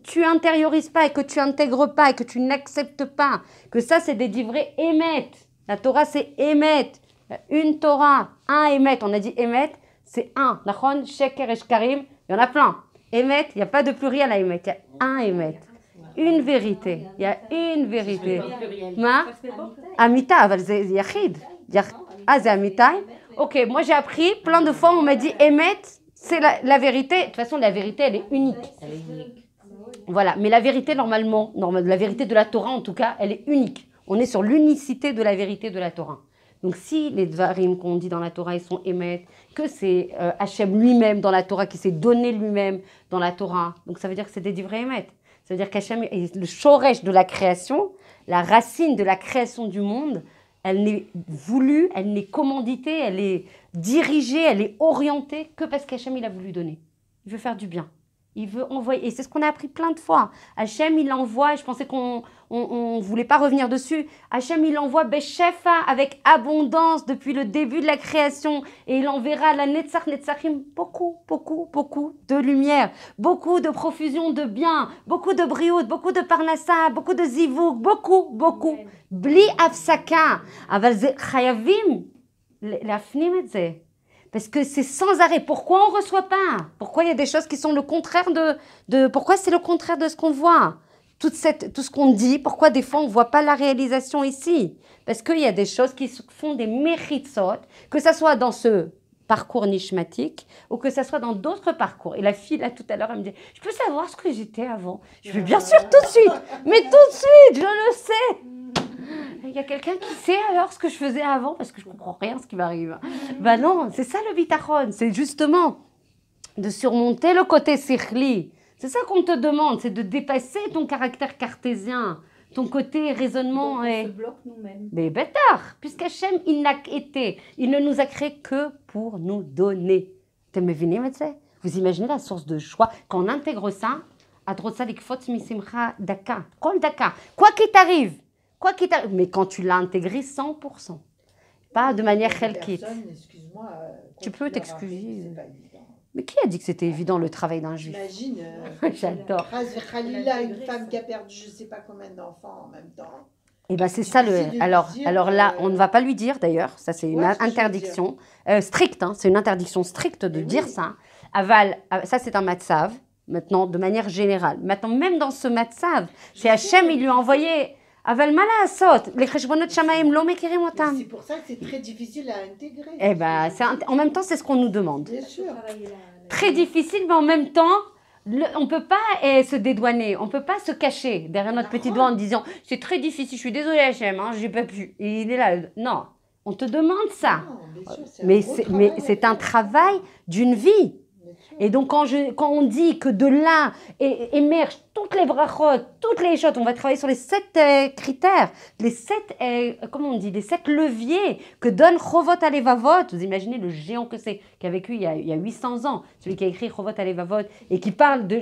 tu intériorises pas et que tu intègres pas et que tu n'acceptes pas que ça c'est des divrei émet. La Torah c'est émet, une Torah, un émet. On a dit émet, c'est un. Nachon, sheker et shkarim, il y en a plein. Émet, il n'y a pas de pluriel à émet, il y a un émet. Une vérité, il y a une vérité. Ma Amita, c'est yachid. Ah, c'est Amita. Ok, moi j'ai appris plein de fois, on m'a dit émet. C'est la vérité. De toute façon, la vérité, elle est unique. Voilà. Mais la vérité, normalement, la vérité de la Torah, en tout cas, elle est unique. On est sur l'unicité de la vérité de la Torah. Donc, si les dvarim qu'on dit dans la Torah, ils sont émettent, que c'est Hachem lui-même dans la Torah, qui s'est donné lui-même dans la Torah, donc ça veut dire que c'est des divrei émet. Ça veut dire qu'Hachem est le shoresh de la création, la racine de la création du monde. Elle n'est voulue, elle n'est commanditée, elle est dirigée, elle est orientée que parce qu'Hachem il a voulu donner. Il veut faire du bien. Il veut envoyer. Et c'est ce qu'on a appris plein de fois. Hachem il envoie, je pensais qu'on voulait pas revenir dessus. Hachem il envoie Beshefa avec abondance depuis le début de la création. Et il enverra la Netzach Netzachim beaucoup de lumière, beaucoup de profusion de bien, beaucoup de briout, beaucoup de parnassa, beaucoup de zivouk, beaucoup. Bli afsaka. Aval ze chayavim lafnim et ze. Parce que c'est sans arrêt. Pourquoi on ne reçoit pas? Pourquoi il y a des choses qui sont le contraire de pourquoi c'est le contraire de ce qu'on voit? tout ce qu'on dit, pourquoi des fois on ne voit pas la réalisation ici? Parce qu'il y a des choses qui font des méritsot, que ça soit dans ce parcours nishmatique ou que ça soit dans d'autres parcours. Et la fille, là, tout à l'heure, elle me dit, je peux savoir ce que j'étais avant? Je fais bien sûr tout de suite, mais tout de suite, je le sais. Il y a quelqu'un qui sait alors ce que je faisais avant parce que je ne comprends rien ce qui m'arrive. Ben non, c'est ça le bitachon, c'est justement de surmonter le côté sikhli. C'est ça qu'on te demande, c'est de dépasser ton caractère cartésien, ton côté raisonnement. On se bloque nous-mêmes. Mais bêtard, puisqu'Hachem, il n'a été, il ne nous a créé que pour nous donner. Vous imaginez la source de joie quand on intègre ça, quoi qu'il t'arrive, mais quand tu l'as intégré 100%, pas de manière chelkit. Tu peux t'excuser. Mais qui a dit que c'était évident le travail d'un juif? J'imagine. J'adore. Khalila, une femme qui a perdu je ne sais pas combien d'enfants en même temps. Et bien c'est ça le. Alors là, on ne va pas lui dire d'ailleurs, ça c'est une interdiction stricte, hein, c'est une interdiction stricte de dire ça. Aval, ça c'est un matzav, maintenant de manière générale. Maintenant, même dans ce matzav, c'est Hachem, il lui a envoyé. Aval mala asot, les cheshbonot shamaim lo mekirim otam. C'est pour ça que c'est très difficile à intégrer. Eh ben, en même temps, c'est ce qu'on nous demande. Bien sûr. Très difficile, mais en même temps, on ne peut pas se dédouaner, on ne peut pas se cacher derrière notre petit doigt en disant « c'est très difficile, je suis désolée Hachem, hein, j'ai pas pu ». Et il est là. Non, on te demande ça. Non, sûr, mais c'est un travail d'une vie. Et donc, quand on dit que de là émergent toutes les brachot, toutes les choses, on va travailler sur les 7 critères, les 7, comment on dit, les 7 leviers que donne Chovot Alevavot. Vous imaginez le géant que c'est, qui a vécu il y a 800 ans, celui qui a écrit Chovot Alevavot, et qui parle de...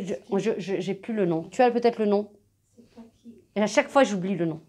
j'ai plus le nom. Tu as peut-être le nom? Et à chaque fois, j'oublie le nom.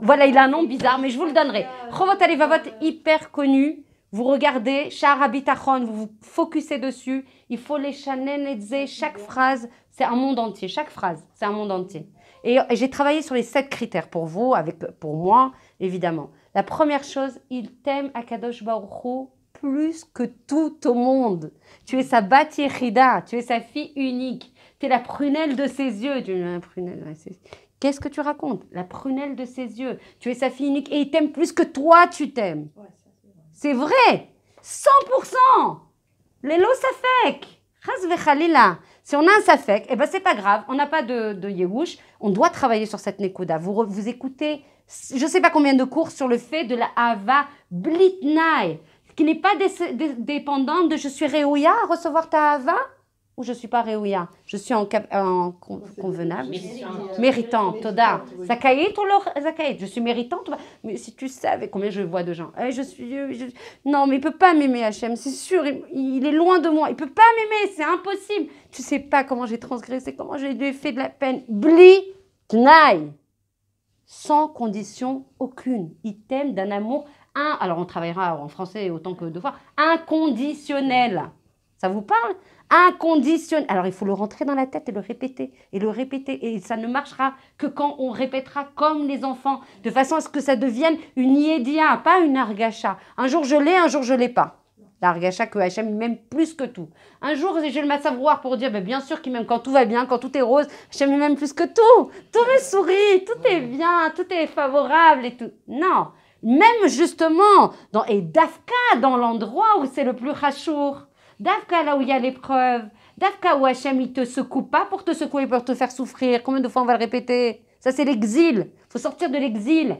Voilà, il a un nom bizarre, mais je vous le donnerai. Chovot Alevavot, hyper connu. Vous regardez, Sha'ar HaBitachon, vous vous focussez dessus. Il faut les chanen et zé, chaque phrase, c'est un monde entier. Chaque phrase, c'est un monde entier. Et j'ai travaillé sur les 7 critères pour vous, pour moi, évidemment. La première chose, il t'aime Akadosh Baruch Hu plus que tout au monde. Tu es sa bat yechida, tu es sa fille unique. Tu es la prunelle de ses yeux. Qu'est-ce que tu racontes? La prunelle de ses yeux. Tu es sa fille unique et il t'aime plus que toi, tu t'aimes. C'est vrai, 100%. Les lots safek. Chas vechalila. Si on a un safek, eh ben c'est pas grave, on n'a pas de yéhouch, on doit travailler sur cette nekuda. Vous écoutez, je sais pas combien de cours sur le fait de la hava blitnaï, qui n'est pas dépendante de je suis réouya à recevoir ta hava ou je suis pas réouya, je suis en convenable, méritante, toda, zakaït ou leur zakaït, je suis méritante, mais si tu savais combien je vois de gens, non mais il peut pas m'aimer Hachem, c'est sûr, il est loin de moi, il peut pas m'aimer, c'est impossible, tu sais pas comment j'ai transgressé, comment j'ai lui fait de la peine, bli, tnaï, sans condition aucune, il t'aime d'un amour, alors on travaillera en français autant que 2 fois, inconditionnel, ça vous parle? Inconditionnel. Alors, il faut le rentrer dans la tête et le répéter. Et ça ne marchera que quand on répétera comme les enfants, de façon à ce que ça devienne une yédia, pas une argacha. Un jour, je l'ai, un jour, je ne l'ai pas. L'argacha que Hachem m'aime plus que tout. Un jour, j'ai le savoir pour dire, bien sûr qu'il m'aime quand tout va bien, quand tout est rose. Hachem m'aime plus que tout. Tout me sourit, tout est bien, tout est favorable et tout. Non. Même justement, et Dafka, dans l'endroit où c'est le plus chachour. Davka là où il y a l'épreuve, Davka où Hachem il te secoue pas pour te secouer, pour te faire souffrir. Combien de fois on va le répéter? Ça c'est l'exil, il faut sortir de l'exil.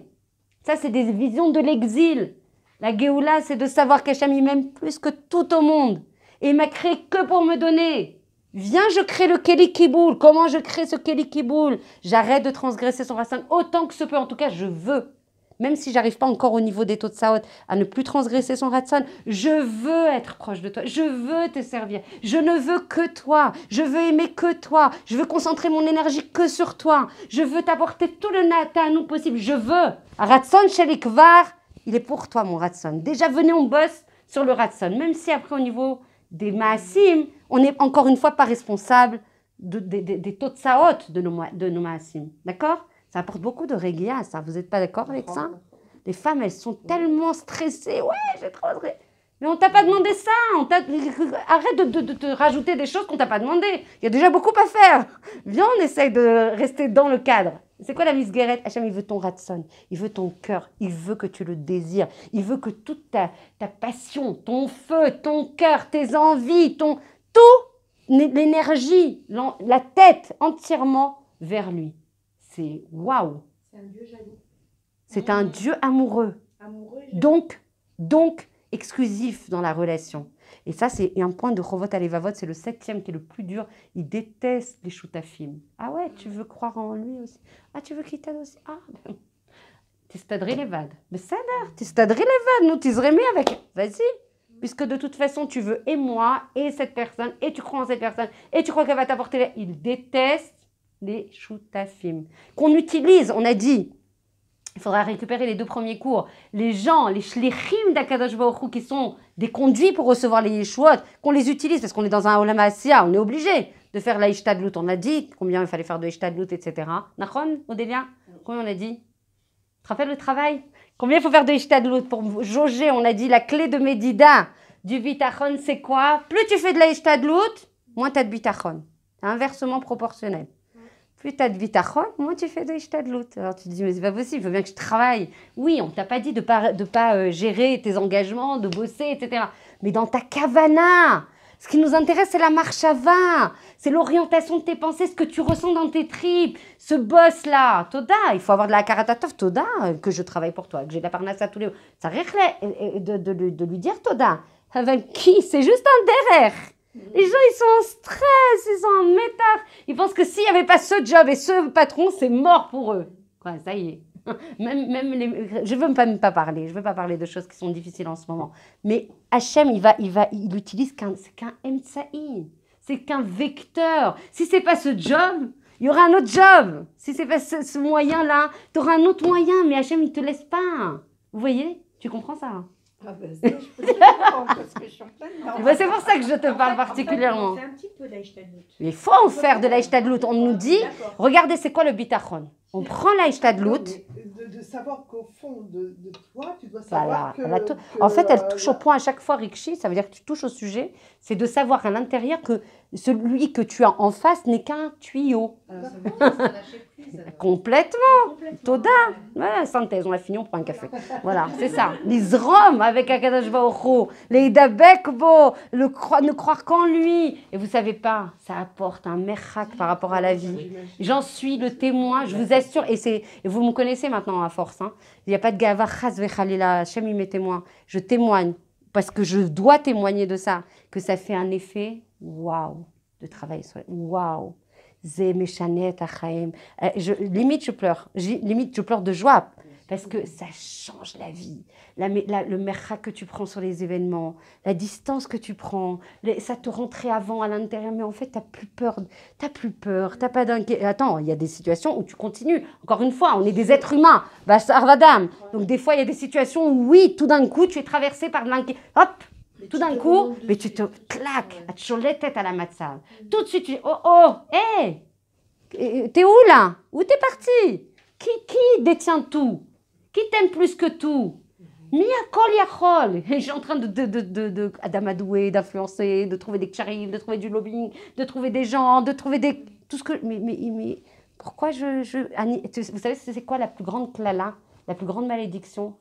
Ça c'est des visions de l'exil. La Géoula c'est de savoir qu'Hachem il m'aime plus que tout au monde. Et il m'a créé que pour me donner. Viens, je crée le Keli Kiboul. Comment je crée ce Keli Kiboul? J'arrête de transgresser son racine autant que se peut. En tout cas, je veux. Même si j'arrive pas encore au niveau des taux de Saot à ne plus transgresser son ratson, je veux être proche de toi, je veux te servir, je ne veux que toi, je veux aimer que toi, je veux concentrer mon énergie que sur toi, je veux t'apporter tout le natanou possible, je veux. Ratson shelikvar, il est pour toi mon ratson. Déjà venez, on bosse sur le ratson, même si après au niveau des maasim, on n'est encore une fois pas responsable des taux de Saot de nos maasim, d'accord? Ça apporte beaucoup de régia, ça. Vous n'êtes pas d'accord avec ça? Les femmes, elles sont tellement stressées. Ouais, j'ai trop... Mais on t'a pas demandé ça. Arrête de te rajouter des choses qu'on t'a pas demandé. Il y a déjà beaucoup à faire. Viens, on essaye de rester dans le cadre. C'est quoi la Miss Guérette? Hachem, il veut ton ratson, il veut ton cœur, il veut que tu le désires, il veut que toute ta passion, ton feu, ton cœur, tes envies, tout, l'énergie, la tête entièrement vers lui. C'est waouh. C'est un Dieu jaloux. C'est un Dieu amoureux. Amoureux et jaloux. Donc, exclusif dans la relation. Et ça, c'est un point de Chovot Alevavot, c'est le 7e qui est le plus dur. Il déteste les choutafim. Ah ouais, tu veux croire en lui aussi? Ah, tu veux qu'il t'aide aussi? Ah, tistadri levad. Mais ça d'air, tistadri levad, nous t'isremi avec. Vas-y. Puisque de toute façon, tu veux et moi, et cette personne, et tu crois en cette personne, et tu crois qu'elle va t'apporter. Il déteste les choutafim. Qu'on utilise, on a dit. Il faudra récupérer les 2 premiers cours. Les gens, les shlichim d'Akadosh Baruch Hu qui sont des conduits pour recevoir les yeshuot, qu'on les utilise parce qu'on est dans un olam asiya, on est obligé de faire la ishtadlut. On a dit combien il fallait faire de ishtadlut, etc. Nachon, Odélia, combien on a dit? Tu te rappelles le travail? Combien il faut faire de ishtadlut pour jauger? On a dit la clé de Medida du bitachon, c'est quoi? Plus tu fais de la ishtadlut, moins tu as de bitachon. C'est inversement proportionnel. Plus tu as de bitachon, moins tu fais de ishtadlut. Alors tu te dis, mais c'est pas possible, il faut bien que je travaille. Oui, on t'a pas dit de pas gérer tes engagements, de bosser, etc. Mais dans ta kavana, ce qui nous intéresse, c'est la marchava, c'est l'orientation de tes pensées, ce que tu ressens dans tes tripes, ce boss-là. Toda, il faut avoir de la karatatov, Toda, que je travaille pour toi, que j'ai de la parnassa tous les jours. Ça de lui dire Toda. Avec qui? C'est juste un derrière. Les gens, ils sont en stress, ils sont en métard. Ils pensent que s'il n'y avait pas ce job et ce patron, c'est mort pour eux. Quoi, ça y est. Je veux même pas parler. Je veux pas parler de choses qui sont difficiles en ce moment. Mais Hachem, il utilise c'est qu'un emtsaï. C'est qu'un vecteur. Si c'est pas ce job, il y aura un autre job. Si c'est pas ce moyen-là, tu auras un autre moyen. Mais Hachem, il te laisse pas. Vous voyez? Tu comprends ça? Ah ben, ça, je peux te comprendre parce que je suis en pleine dedans. C'est pour ça que je te parle particulièrement. C'est un petit peu l'Aïchtadlut. Il faut en faire de l'Aïchtadlut. On nous dit, regardez, c'est quoi le bitachon? On prend l'Aïchtadlut. De savoir qu'au fond de toi, tu dois savoir Voilà. En fait, elle touche au point à chaque fois, Rikshi, ça veut dire que tu touches au sujet. C'est de savoir à l'intérieur que celui que tu as en face n'est qu'un tuyau. Alors, ça veut dire que ça lâcher prise. Complètement. Toda. Ouais, synthèse, on a fini, on prend un café. Voilà, c'est ça. Les Rom avec Akadosh Baruch Hu, les Idabekbo, ne croire qu'en lui. Et vous savez pas, ça apporte un merhak par rapport à la vie. J'en suis le témoin, je vous assure, et vous me connaissez maintenant à force. Hein. Il n'y a pas de gava, chas vechalila, Hachem il m'est témoin. Je témoigne, parce que je dois témoigner de ça, que ça fait un effet, waouh, de travailler sur waouh. Limite, je pleure. Limite, je pleure de joie. Parce que ça change la vie. Le mercha que tu prends sur les événements, la distance que tu prends, ça te rentrait avant à l'intérieur, mais en fait, tu n'as plus peur. Tu n'as plus peur. T'as pas d'inquiétude. Attends, il y a des situations où tu continues. Encore une fois, on est des êtres humains. Sarvadam. Donc, des fois, il y a des situations où, oui, tout d'un coup, tu es traversé par de l'inquiétude. Hop! Tout d'un coup, mais tu te claques, tu les têtes à la matzav. Tout de suite, tu dis, oh, hé, t'es où là? Où t'es parti? Qui détient tout? Qui t'aime plus que tout? Mia kol yachol. Je suis en train d'amadouer, d'influencer, de trouver des kcharim, de trouver du lobbying, de trouver des gens, de trouver des... Tout ce que... Mais pourquoi vous savez, c'est quoi la plus grande klala, la plus grande malédiction?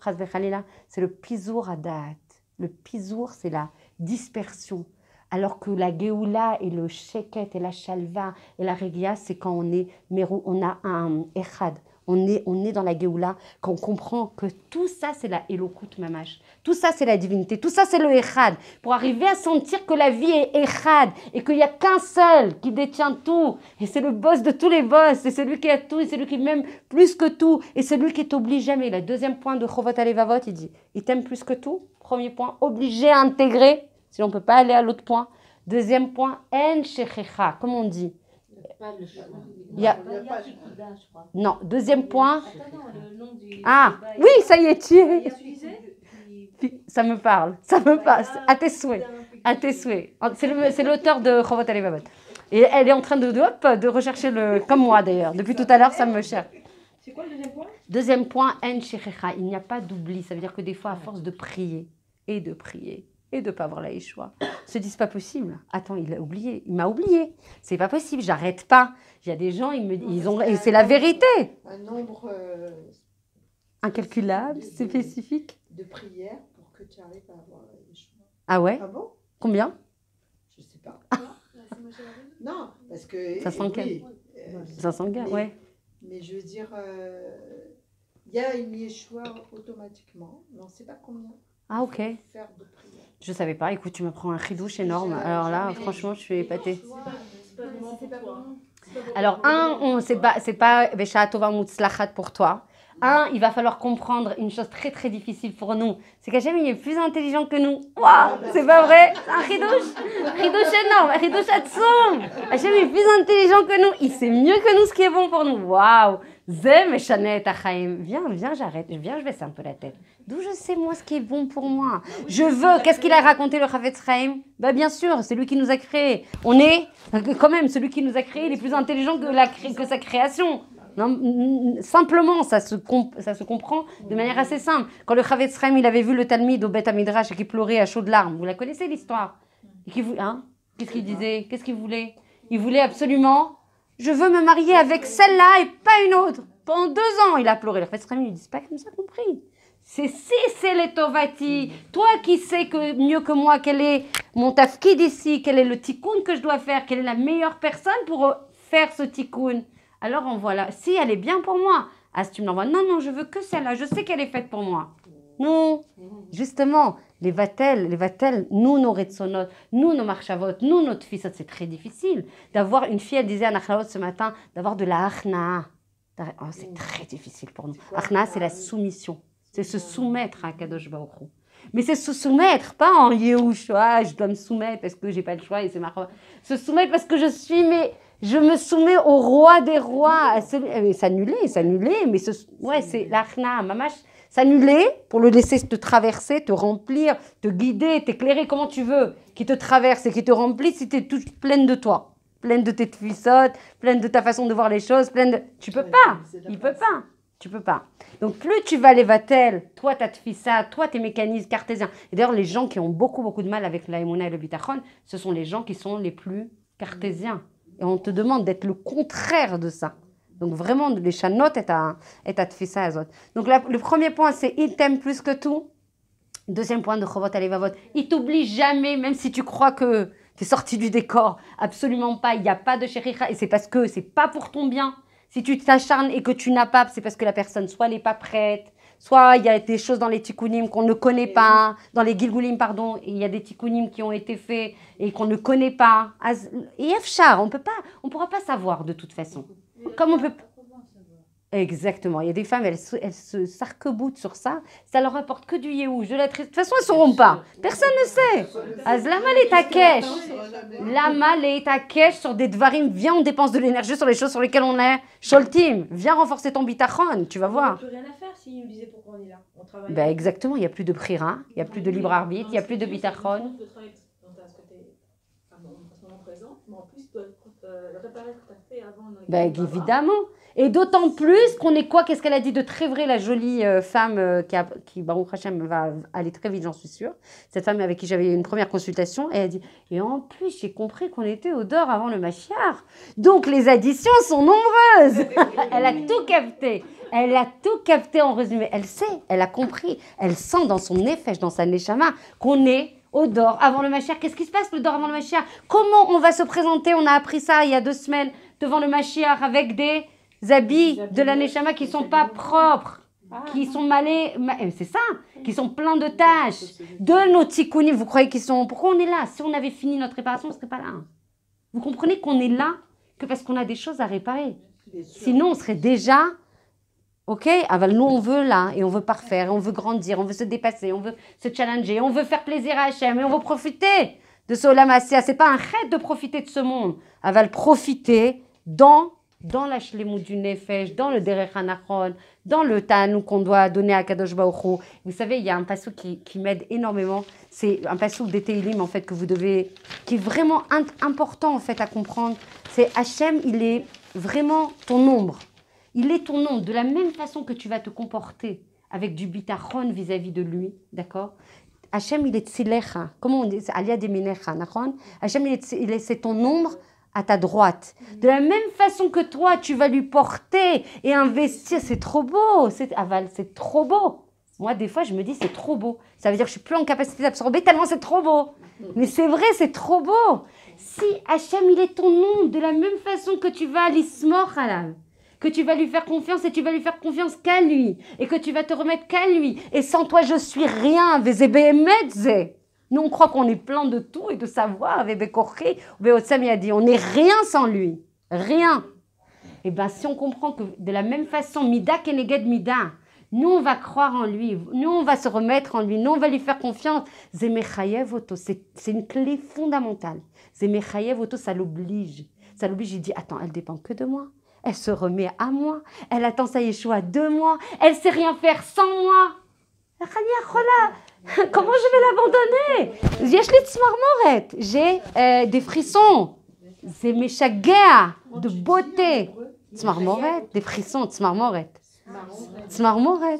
C'est le pizour adat. Le pizour, c'est la dispersion. Alors que la geoula et le sheket et la shalva et la regia, c'est quand on a un echad. On est dans la geoula, quand on comprend que tout ça, c'est la elokut mamash. Tout ça, c'est la divinité. Tout ça, c'est le echad. Pour arriver à sentir que la vie est echad et qu'il n'y a qu'un seul qui détient tout. Et c'est le boss de tous les boss. C'est celui qui a tout et c'est celui qui m'aime plus que tout. Et celui qui t'oblige jamais. Le deuxième point de Chovot Alevavot, il dit, il t'aime plus que tout. Premier point, obligé à intégrer. Sinon, on ne peut pas aller à l'autre point. Deuxième point, en shechecha, comme on dit. Non, deuxième point. Ah, oui, ça y est, Thierry. Ça me parle. À tes souhaits. C'est l'auteur de Chovot Alevavot. Et elle est en train de rechercher comme moi d'ailleurs. Depuis tout à l'heure, ça me cherche. C'est quoi le deuxième point? Deuxième point, en shechecha. Il n'y a pas d'oubli. Ça veut dire que des fois, à force de prier, et de ne pas avoir la Yeshua. Se disent pas possible. Attends, il a oublié, il m'a oublié. C'est pas possible, j'arrête pas. Il y a des gens, et c'est la vérité. Un nombre Incalculable, spécifique. de prières pour que tu arrives à avoir les cheveux. Ah ouais? Ah bon? Combien? Je sais pas. Non, parce que... 500 oui, 500 gars, mais- ouais. Mais je veux dire, il y a une Yeshua automatiquement, mais on ne sait pas combien Ah ok. faire de prières. Je savais pas, écoute, tu me prends un ridouche énorme. Alors là, franchement, je suis épatée. Alors, c'est pas Vesha Tova Mutzlachat pour toi. Il va falloir comprendre une chose très très difficile pour nous. C'est qu'Hachem, il est plus intelligent que nous. Waouh, c'est pas vrai? C'est un ridouche énorme, un ridouche atzum. Hachem est plus intelligent que nous. Il sait mieux que nous ce qui est bon pour nous. Waouh. Zem et Shanet Achaim. Viens, j'arrête. Viens, je baisse un peu la tête. D'où je sais, moi, ce qui est bon pour moi. Je veux. Qu'est-ce qu'il a raconté, le Chafetz Chaim? Bah, bien sûr, c'est lui qui nous a créés. On est, quand même, celui qui nous a créés, il est plus intelligent que sa création. Non, simplement, ça se comprend de manière assez simple. Quand le Chafetz Chaim, il avait vu le Talmid au Beth Amidrash et qui pleurait à chaudes larmes, vous la connaissez l'histoire? Et qu'est-ce qu'il disait? Qu'est-ce qu'il voulait? Il voulait absolument, je veux me marier avec celle-là et pas une autre. Pendant 2 ans, il a pleuré. Le Chafetz Chaim, il dit, c'est pas comme ça compris. C'est les Tovati. Toi qui sais mieux que moi quel est mon tafkid ici, quel est le tikkun que je dois faire, quelle est la meilleure personne pour faire ce tikkun. Alors on voit là, si elle est bien pour moi, si tu me l'envoies, non, je veux que celle-là, je sais qu'elle est faite pour moi. Non, justement, les vatel, nous, nos retsonot, nous, nos marchavot, nous, notre fils, c'est très difficile. D'avoir une fille, elle disait à Nachlaot ce matin, d'avoir de la achna. Oh, c'est très difficile pour nous. Achna, c'est la soumission. C'est se soumettre à Kadosh Baruch Hu. Mais c'est se soumettre, pas en Yehush, je dois me soumettre parce que j'ai pas le choix et c'est ma roi. Se soumettre parce que je me soumets au roi des rois. S'annuler, mais c'est l'achna, mamash, s'annuler pour le laisser te traverser, te remplir, te guider, t'éclairer comment tu veux, qui te traverse et qui te remplit si tu es toute pleine de toi, pleine de tes tfissotes, pleine de ta façon de voir les choses, Tu peux pas. Donc plus tu vas les vatel, toi ta tfissa, toi tes mécanismes cartésiens. Et d'ailleurs les gens qui ont beaucoup de mal avec l'aïmouna et le bitachon, ce sont les gens qui sont les plus cartésiens. Et on te demande d'être le contraire de ça. Donc vraiment, les chanot est à tfissa azot. Donc le premier point, c'est il t'aime plus que tout. Deuxième point de Chovot Alevavot, il t'oublie jamais, même si tu crois que tu es sorti du décor. Absolument pas, il n'y a pas de shéricha. Et c'est parce que c'est pas pour ton bien. Si tu t'acharnes et que tu n'as pas, c'est parce que la personne soit n'est pas prête, soit il y a des choses dans les tikkunim qu'on ne connaît pas, dans les gilgulim, pardon, il y a des tikkunim qui ont été faits et qu'on ne connaît pas. Et Efchar, on pourra pas savoir de toute façon. Comme on peut... Exactement, il y a des femmes, elles se s'arc-boutent sur ça, ça leur apporte que du yéhouch, de la tristesse. De toute façon, elles ne sauront pas. Personne ne sait. Lama est à cash sur des dvarim. Viens, on dépense de l'énergie sur les choses sur lesquelles on est. Sholtim, viens renforcer ton bitachon, tu vas voir. On n'a plus rien à faire s'il nous disait pourquoi on est là. On travaille. Ben exactement, il n'y a plus de prira, il n'y a plus de libre arbitre, il n'y a plus de bitachon. Présent, mais en plus, tu dois réparer ce que tu as fait avant. Ben évidemment. Et d'autant plus qu'on est quoi? Qu'est-ce qu'elle a dit de très vrai, la jolie femme qui Baruch Hashem, va aller très vite, j'en suis sûre. Cette femme avec qui j'avais une première consultation, elle a dit, et en plus, j'ai compris qu'on était au dehors avant le Mashiach. Donc, les additions sont nombreuses. Elle a tout capté. Elle a tout capté en résumé. Elle sait, elle a compris. Elle sent dans son nefesh, dans sa neshama, qu'on est au dehors avant le Mashiach. Qu'est-ce qui se passe le dehors avant le Mashiach? Comment on va se présenter? On a appris ça il y a 2 semaines devant le Mashiach avec des habits de la Neshama qui ne sont pas propres, qui sont c'est ça, qui sont pleins de taches, de nos tikkunim. Vous croyez qu'ils sont... Pourquoi on est là? Si on avait fini notre réparation, on ne serait pas là. Vous comprenez qu'on est là que parce qu'on a des choses à réparer. Sinon, on serait déjà... Ok, nous on veut là, et on veut parfaire, on veut grandir, on veut se dépasser, on veut se challenger, on veut faire plaisir à Hachem, et on veut profiter de ce Olam Asiya. C'est pas un rêve de profiter de ce monde. Profiter dans la shlemut du nefesh, dans le derech hanachon, dans le tanou qu'on doit donner à Kadosh Baruch Hu. Vous savez, il y a un passouk qui m'aide énormément. C'est un passouk des Teilim en fait qui est vraiment important en fait à comprendre. C'est Hachem, il est vraiment ton ombre. Il est ton ombre. De la même façon que tu vas te comporter avec du bitachon vis-à-vis de lui, d'accord? Hachem, il est tzilecha. Comment on dit? Alia deminecha, d'accord? Hachem, c'est ton ombre à ta droite. De la même façon que toi, tu vas lui porter et investir. C'est trop beau. C'est trop beau. Moi, des fois, je me dis, c'est trop beau. Ça veut dire que je suis plus en capacité d'absorber tellement c'est trop beau. Mais c'est vrai, c'est trop beau. Si Hachem, il est ton ombre, de la même façon que tu vas l'ismor halal, que tu vas lui faire confiance et tu vas lui faire confiance qu'à lui et que tu vas te remettre qu'à lui. Et sans toi, je suis rien. Nous, on croit qu'on est plein de tout et de savoir. On n'est rien sans lui. Rien. Et bien, si on comprend que de la même façon, Mida keneged Mida, nous, on va croire en lui. Nous, on va se remettre en lui. Nous, on va lui faire confiance. Zemechayev Oto, c'est une clé fondamentale. Zemechayev Oto, ça l'oblige. Ça l'oblige, il dit, attends, elle dépend que de moi. Elle se remet à moi. Elle attend sa Yeshua 2 mois. Elle sait rien faire sans moi. Comment je vais l'abandonner? J'ai des frissons. C'est méchagéa de beauté. Tsmarmoret, des frissons, tsmarmoret. Tsmarmoret,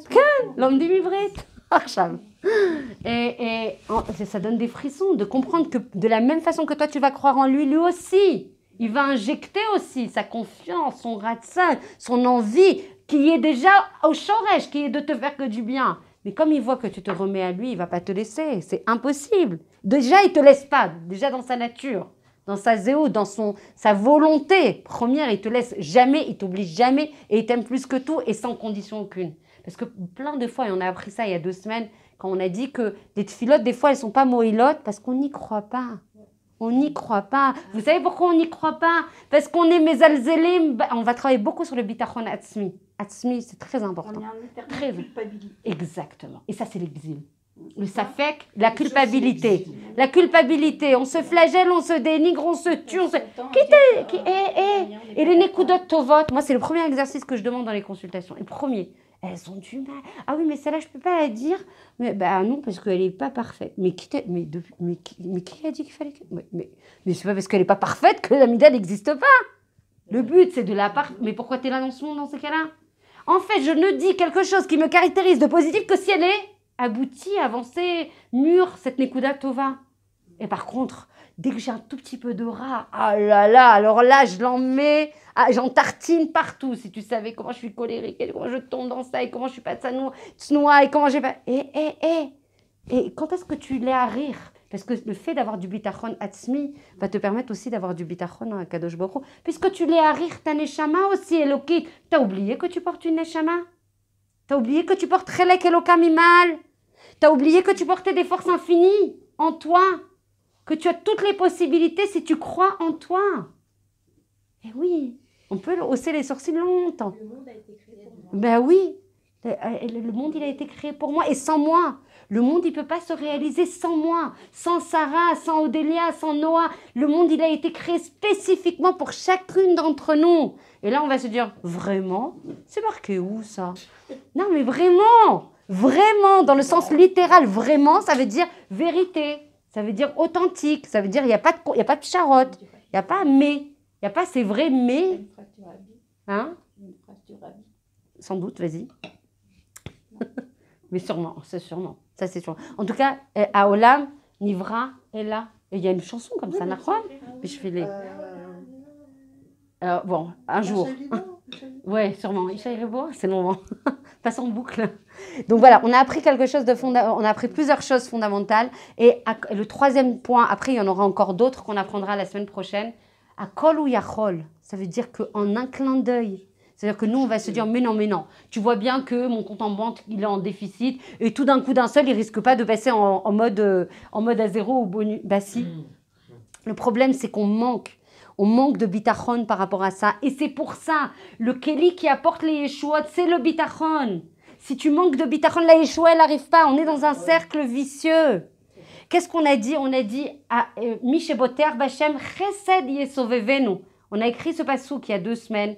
l'homme du mivret. Et ça donne des frissons de comprendre que de la même façon que toi tu vas croire en lui, lui aussi. Il va injecter aussi sa confiance, son ratsan, son envie, qui est déjà au shoresh, qui est de te faire que du bien. Mais comme il voit que tu te remets à lui, il ne va pas te laisser. C'est impossible. Déjà, il ne te laisse pas. Déjà dans sa nature, dans sa zéo, dans sa volonté première, il ne te laisse jamais, il ne t'oblige jamais et il t'aime plus que tout et sans condition aucune. Parce que plein de fois, et on a appris ça il y a 2 semaines, quand on a dit que les tfilotes, des fois, elles ne sont pas moïlotes parce qu'on n'y croit pas. On n'y croit pas. Vous savez pourquoi on n'y croit pas? Parce qu'on est mezalzelim. On va travailler beaucoup sur le bitachon atzmi. Atzmi, c'est très important. On est en éternelle Très culpabilité. Exactement. Et ça, c'est l'exil. Le safek, la culpabilité. La culpabilité. On se flagelle, on se dénigre, on se tue. Et les nekudot tovot. Moi, c'est le premier exercice que je demande dans les consultations. Le premier. Elles ont du mal. Ah oui, mais celle-là, je ne peux pas la dire. Mais bah non, parce qu'elle n'est pas parfaite. Mais qui a dit qu'il fallait que... Mais c'est pas parce qu'elle n'est pas parfaite que l'amida n'existe pas. Le but, c'est de la part. Mais pourquoi tu es là dans ce monde, dans ces cas-là? En fait, je ne dis quelque chose qui me caractérise de positif que si elle est aboutie, avancée, mûre, cette Nekuda Tova. Et par contre, dès que j'ai un tout petit peu de rat, ah là là, alors là, je l'en mets... Ah, j'en tartine partout. Si tu savais comment je suis colérique, et comment je tombe dans ça, et comment je suis pas tsnoua, et comment j'ai pas... Et quand est-ce que tu l'es à rire? Parce que le fait d'avoir du bitachon atzmi va te permettre aussi d'avoir du bitachon à Kadosh Baruch Hu. Puisque tu l'es à rire, ta neshama aussi, Elokit. T'as oublié que tu portes une neshama? T'as oublié que tu portes Chelek Elokam Imal? T'as oublié que tu portais des forces infinies en toi? Que tu as toutes les possibilités si tu crois en toi? Eh oui, on peut hausser les sourcils longtemps. Le monde a été créé pour moi. Ben oui, le monde il a été créé pour moi et sans moi. Le monde il ne peut pas se réaliser sans moi, sans Sarah, sans Odélia, sans Noah. Le monde il a été créé spécifiquement pour chacune d'entre nous. Et là on va se dire, vraiment? C'est marqué où ça? Non mais vraiment, vraiment, dans le sens littéral, vraiment, ça veut dire vérité. Ça veut dire authentique. Ça veut dire il n'y a pas de charotte, il n'y a pas mais. Il n'y a pas c'est vrai, mais... Une fracture à vie. Hein? Une fracture à vie. Sans doute, vas-y. Mais sûrement, c'est sûrement. Ça, c'est sûr. En tout cas, à Olam, Nivra est là. Et il y a une chanson comme ça, Nachon. Mais je fais les... bon, un jour. Ouais, sûrement. Isha Irebo, c'est le moment. Passe en boucle. Donc voilà, on a appris quelque chose de fondamental. On a appris plusieurs choses fondamentales. Et le 3e point, après, il y en aura encore d'autres qu'on apprendra la semaine prochaine. À kol ou yachol, ça veut dire qu'en un clin d'œil, c'est-à-dire que nous, on va se dire, mais non, tu vois bien que mon compte en banque, il est en déficit, et tout d'un coup, d'un seul, il ne risque pas de passer en mode à zéro ou bonus. Bah si. Le problème, c'est qu'on manque. On manque de bitachon par rapport à ça. Et c'est pour ça, le Kéli qui apporte les Yeshuot, c'est le bitachon. Si tu manques de bitachon, la Yeshua, elle n'arrive pas. On est dans un cercle vicieux. Qu'est-ce qu'on a dit? On a dit Misheboter Bachem Chesed Yesovevenu. On a écrit ce passouk il y a 2 semaines.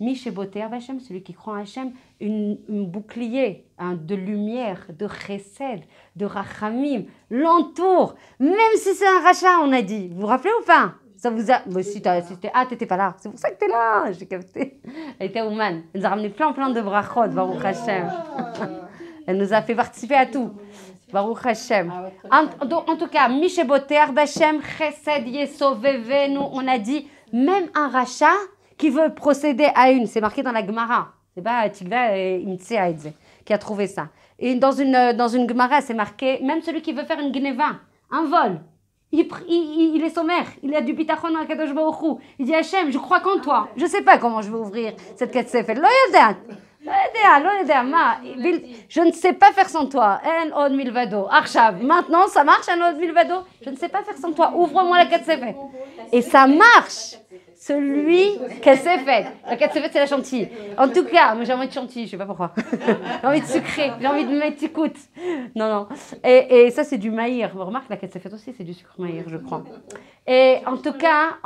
Misheboter Bachem, celui qui croit en Hachem, une bouclier de lumière, de Chesed, de Rachamim, l'entoure. Même si c'est un rachat, on a dit. Vous vous rappelez ou pas? Ça vous a... Mais si t'étais pas là. C'est pour ça que t'es là. J'ai capté. Elle était Ouman. Elle nous a ramené plein de brachot, Baruch Hachem. Elle nous a fait participer à tout. Baruch Hashem. Ah ouais, En tout cas, Misheboter Bachem, Chesed Yesovevenu, on a dit, même un rachat qui veut procéder à une, c'est marqué dans la Gemara, c'est pas Tigva Imtseaidze qui a trouvé ça. Et dans une Gemara, c'est marqué, même celui qui veut faire une Gneva, un vol, il est sommaire, il a du bitachon dans Kadosh Baruch Hu. Il dit Hachem, je crois qu'en toi. Je ne sais pas comment je vais ouvrir cette Katsefet. Lo yadat. Je ne sais pas faire sans toi. En od milvado. Arshav. Maintenant, ça marche, en od milvado. Je ne sais pas faire sans toi. Ouvre-moi la Katsefet. Et ça marche. Celui Katsefet. La Katsefet, c'est la chantilly. En tout cas, moi j'ai envie de chantilly, je ne sais pas pourquoi. J'ai envie de sucré, j'ai envie de mettre écoute. Non. Et ça, c'est du maïr. Vous remarquez, la Katsefet aussi, c'est du sucre maïr, je crois. Et en tout cas,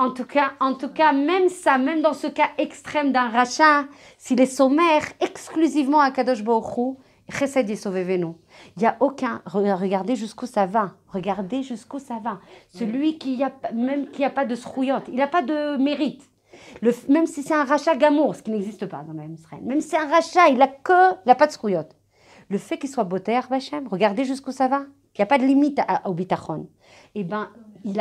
même ça, même dans ce cas extrême d'un rachat, s'il est sommaire exclusivement à Kadosh Baruch Hu, Chesed Yesovevenu. Il n'y a aucun. Regardez jusqu'où ça va. Regardez jusqu'où ça va. Celui qui a pas de srouillotte, il n'a pas de mérite. Même si c'est un rachat gamour, ce qui n'existe pas dans la même Israël. Même si c'est un rachat, il n'a pas de srouillotte. Le fait qu'il soit boter, Vachem, regardez jusqu'où ça va. Il n'y a pas de limite au bitachon. Eh bien, il n'y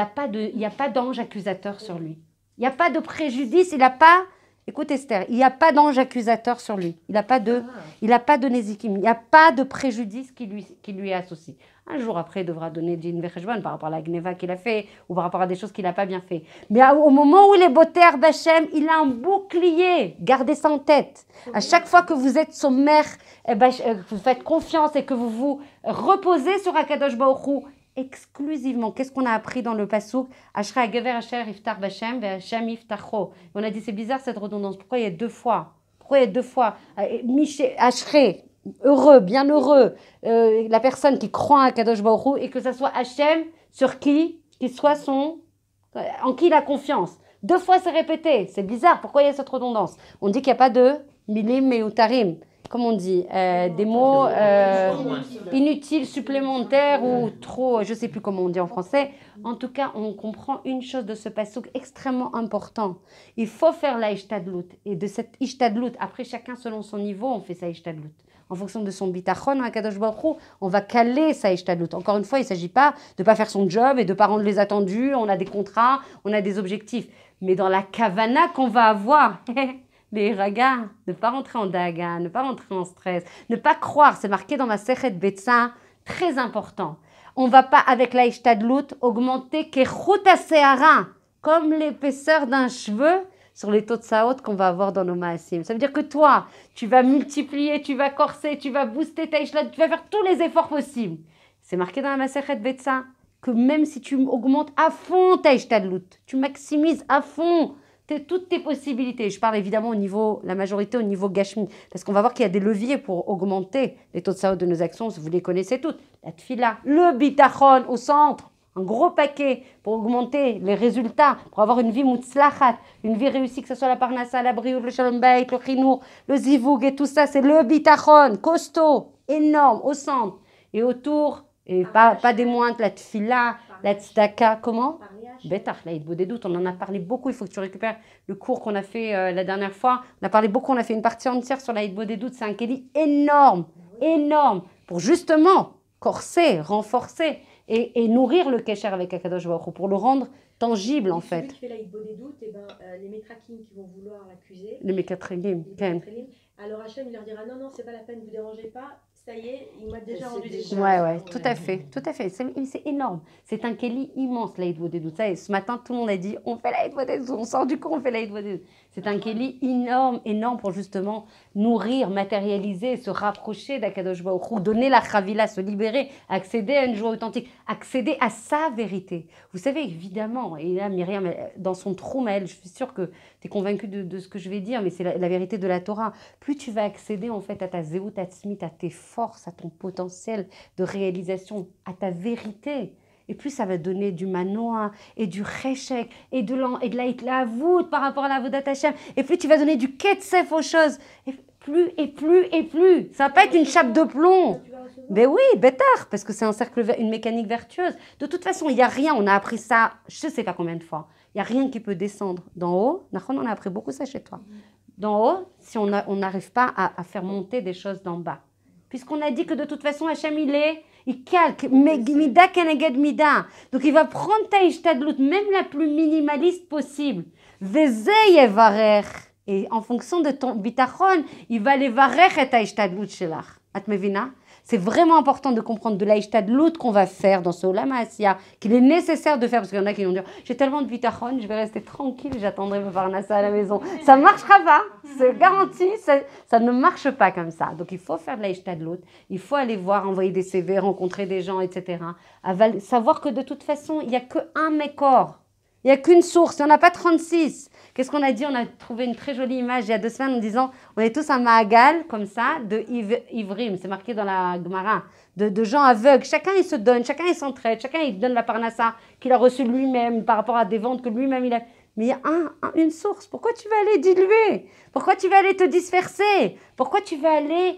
a pas d'ange accusateur sur lui. Il n'y a pas de préjudice, il n'a pas... Écoute Esther, il n'y a pas d'ange accusateur sur lui. Il n'a pas de nézikim. Il n'y a pas de préjudice qui lui est associé. Un jour après, il devra donner din vecheshbon par rapport à la gneva qu'il a fait ou par rapport à des choses qu'il n'a pas bien fait. Mais au moment où il est boter bachem, il a un bouclier. Gardez ça en tête. À chaque fois que vous êtes sommaire, vous faites confiance et que vous vous reposez sur Akadosh Baruch Hu, exclusivement. Qu'est-ce qu'on a appris dans le pasouk? Ashra Gever Asher Iftar Bachem ve Hashem Iftacho. On a dit c'est bizarre cette redondance. Pourquoi il y a deux fois? Ashré, heureux, bien heureux, la personne qui croit à Kadosh Baruch Hu et que ça soit Hashem sur qui soit en qui il a confiance. Deux fois c'est répété. C'est bizarre. Pourquoi il y a cette redondance? On dit qu'il n'y a pas de milim meutarim. Comme on dit, des mots inutiles, supplémentaires ou trop, je ne sais plus comment on dit en français. En tout cas, on comprend une chose de ce passouk extrêmement important. Il faut faire la ishtadlut. Et de cette ishtadlut, après chacun selon son niveau, on fait sa ishtadlut. En fonction de son bitachon, à Kadosh Baruch Hu, on va caler sa ishtadlut. Encore une fois, il ne s'agit pas de ne pas faire son job et de ne pas rendre les attendus. On a des contrats, on a des objectifs. Mais dans la kavana qu'on va avoir... Mais raga, ne pas rentrer en daga, ne pas rentrer en stress, ne pas croire, c'est marqué dans ma Sechet Betsa, très important. On ne va pas avec la ishtadlut augmenter kechut haseara, comme l'épaisseur d'un cheveu sur les totsaot qu'on va avoir dans nos maasim. Ça veut dire que toi, tu vas multiplier, tu vas corser, tu vas booster ta ishtadlut, tu vas faire tous les efforts possibles. C'est marqué dans la Masechet Betsa que même si tu augmentes à fond ta ishtadlut, tu maximises à fond toutes tes possibilités. Je parle évidemment la majorité au niveau gashmi, parce qu'on va voir qu'il y a des leviers pour augmenter les taux de saot de nos actions, vous les connaissez toutes. La tfila, le bitachon au centre, un gros paquet pour augmenter les résultats, pour avoir une vie mutzlachat, une vie réussie, que ce soit la parnassa, la briout, le shalom bayit, le chinour, le zivoug et tout ça, c'est le bitachon, costaud, énorme, au centre. Et autour, et pas des moindres, la tfila, la tzedaka, comment? Betach, la Hitbodedut, on en a parlé beaucoup, il faut que tu récupères le cours qu'on a fait la dernière fois. On a parlé beaucoup, on a fait une partie entière sur la Hitbodedut, c'est un kéli énorme, pour justement corser, renforcer et nourrir le kesher avec Akadosh Baruch Hu, pour le rendre tangible en fait. Celui qui fait la Hitbodedut, les métrakim qui vont vouloir l'accuser, Les mékatrégim, alors Hachem il leur dira non, c'est pas la peine, vous dérangez pas. Ça y est, il m'a déjà rendu des choses. Ouais, tout à fait. C'est énorme. C'est un kéli immense, la Hitbodedut. Ça, et ce matin, tout le monde a dit, on fait la Hitbodedut, on sort du cours, on fait la Hitbodedut. C'est un kéli énorme pour justement nourrir, matérialiser, se rapprocher d'Akadosh Baruch Hu, donner la chavila, se libérer, accéder à une joie authentique, accéder à sa vérité. Vous savez, évidemment, et là, Myriam, dans son trou, elle, je suis sûre que tu es convaincue de ce que je vais dire, mais c'est la vérité de la Torah. Plus tu vas accéder en fait à ta zéout atzmit, à tes force, à ton potentiel de réalisation, à ta vérité. Et plus ça va donner du manoa et du cheshek et de la hitlavut par rapport à la vodat Hashem. Et plus tu vas donner du ketsef aux choses. Et plus. Ça va pas être une chape de plomb. Ben oui, bétard, parce que c'est un cercle, une mécanique vertueuse. De toute façon, il n'y a rien, on a appris ça, je ne sais pas combien de fois. Il n'y a rien qui peut descendre d'en haut. On a appris beaucoup ça chez toi. D'en haut, si on n'arrive pas à faire monter des choses d'en bas. Puisqu'on a dit que de toute façon, Hachem, Il calque, mida keneged mida. Donc il va prendre ta ishtadlut, même la plus minimaliste possible. Veze yevarech. Et en fonction de ton bitachon, il va les varech et ta ishtadlut shelach. At mevina? C'est vraiment important de comprendre de la ishtadlut qu'on va faire dans ce Olam Ha'asiya, qu'il est nécessaire de faire, parce qu'il y en a qui vont dire j'ai tellement de bitachon, je vais rester tranquille, j'attendrai me parnassa à la maison. Ça ne marchera pas, c'est garanti, ça ne marche pas comme ça. Donc il faut faire de la ishtadlut, il faut aller voir, envoyer des CV, rencontrer des gens, etc. Savoir que de toute façon, il n'y a qu'un mécor, il n'y a qu'une source, il n'y en a pas 36. Qu'est-ce qu'on a dit? On a trouvé une très jolie image il y a 2 semaines en disant on est tous un ma'agal comme ça de ivrim, c'est marqué dans la Gemara, de gens aveugles. Chacun il se donne, chacun il s'entraide, chacun il donne la parnassa qu'il a reçue lui-même par rapport à des ventes que lui-même il a. Mais il y a une source. Pourquoi tu vas aller diluer? Pourquoi tu vas aller te disperser? Pourquoi tu vas aller,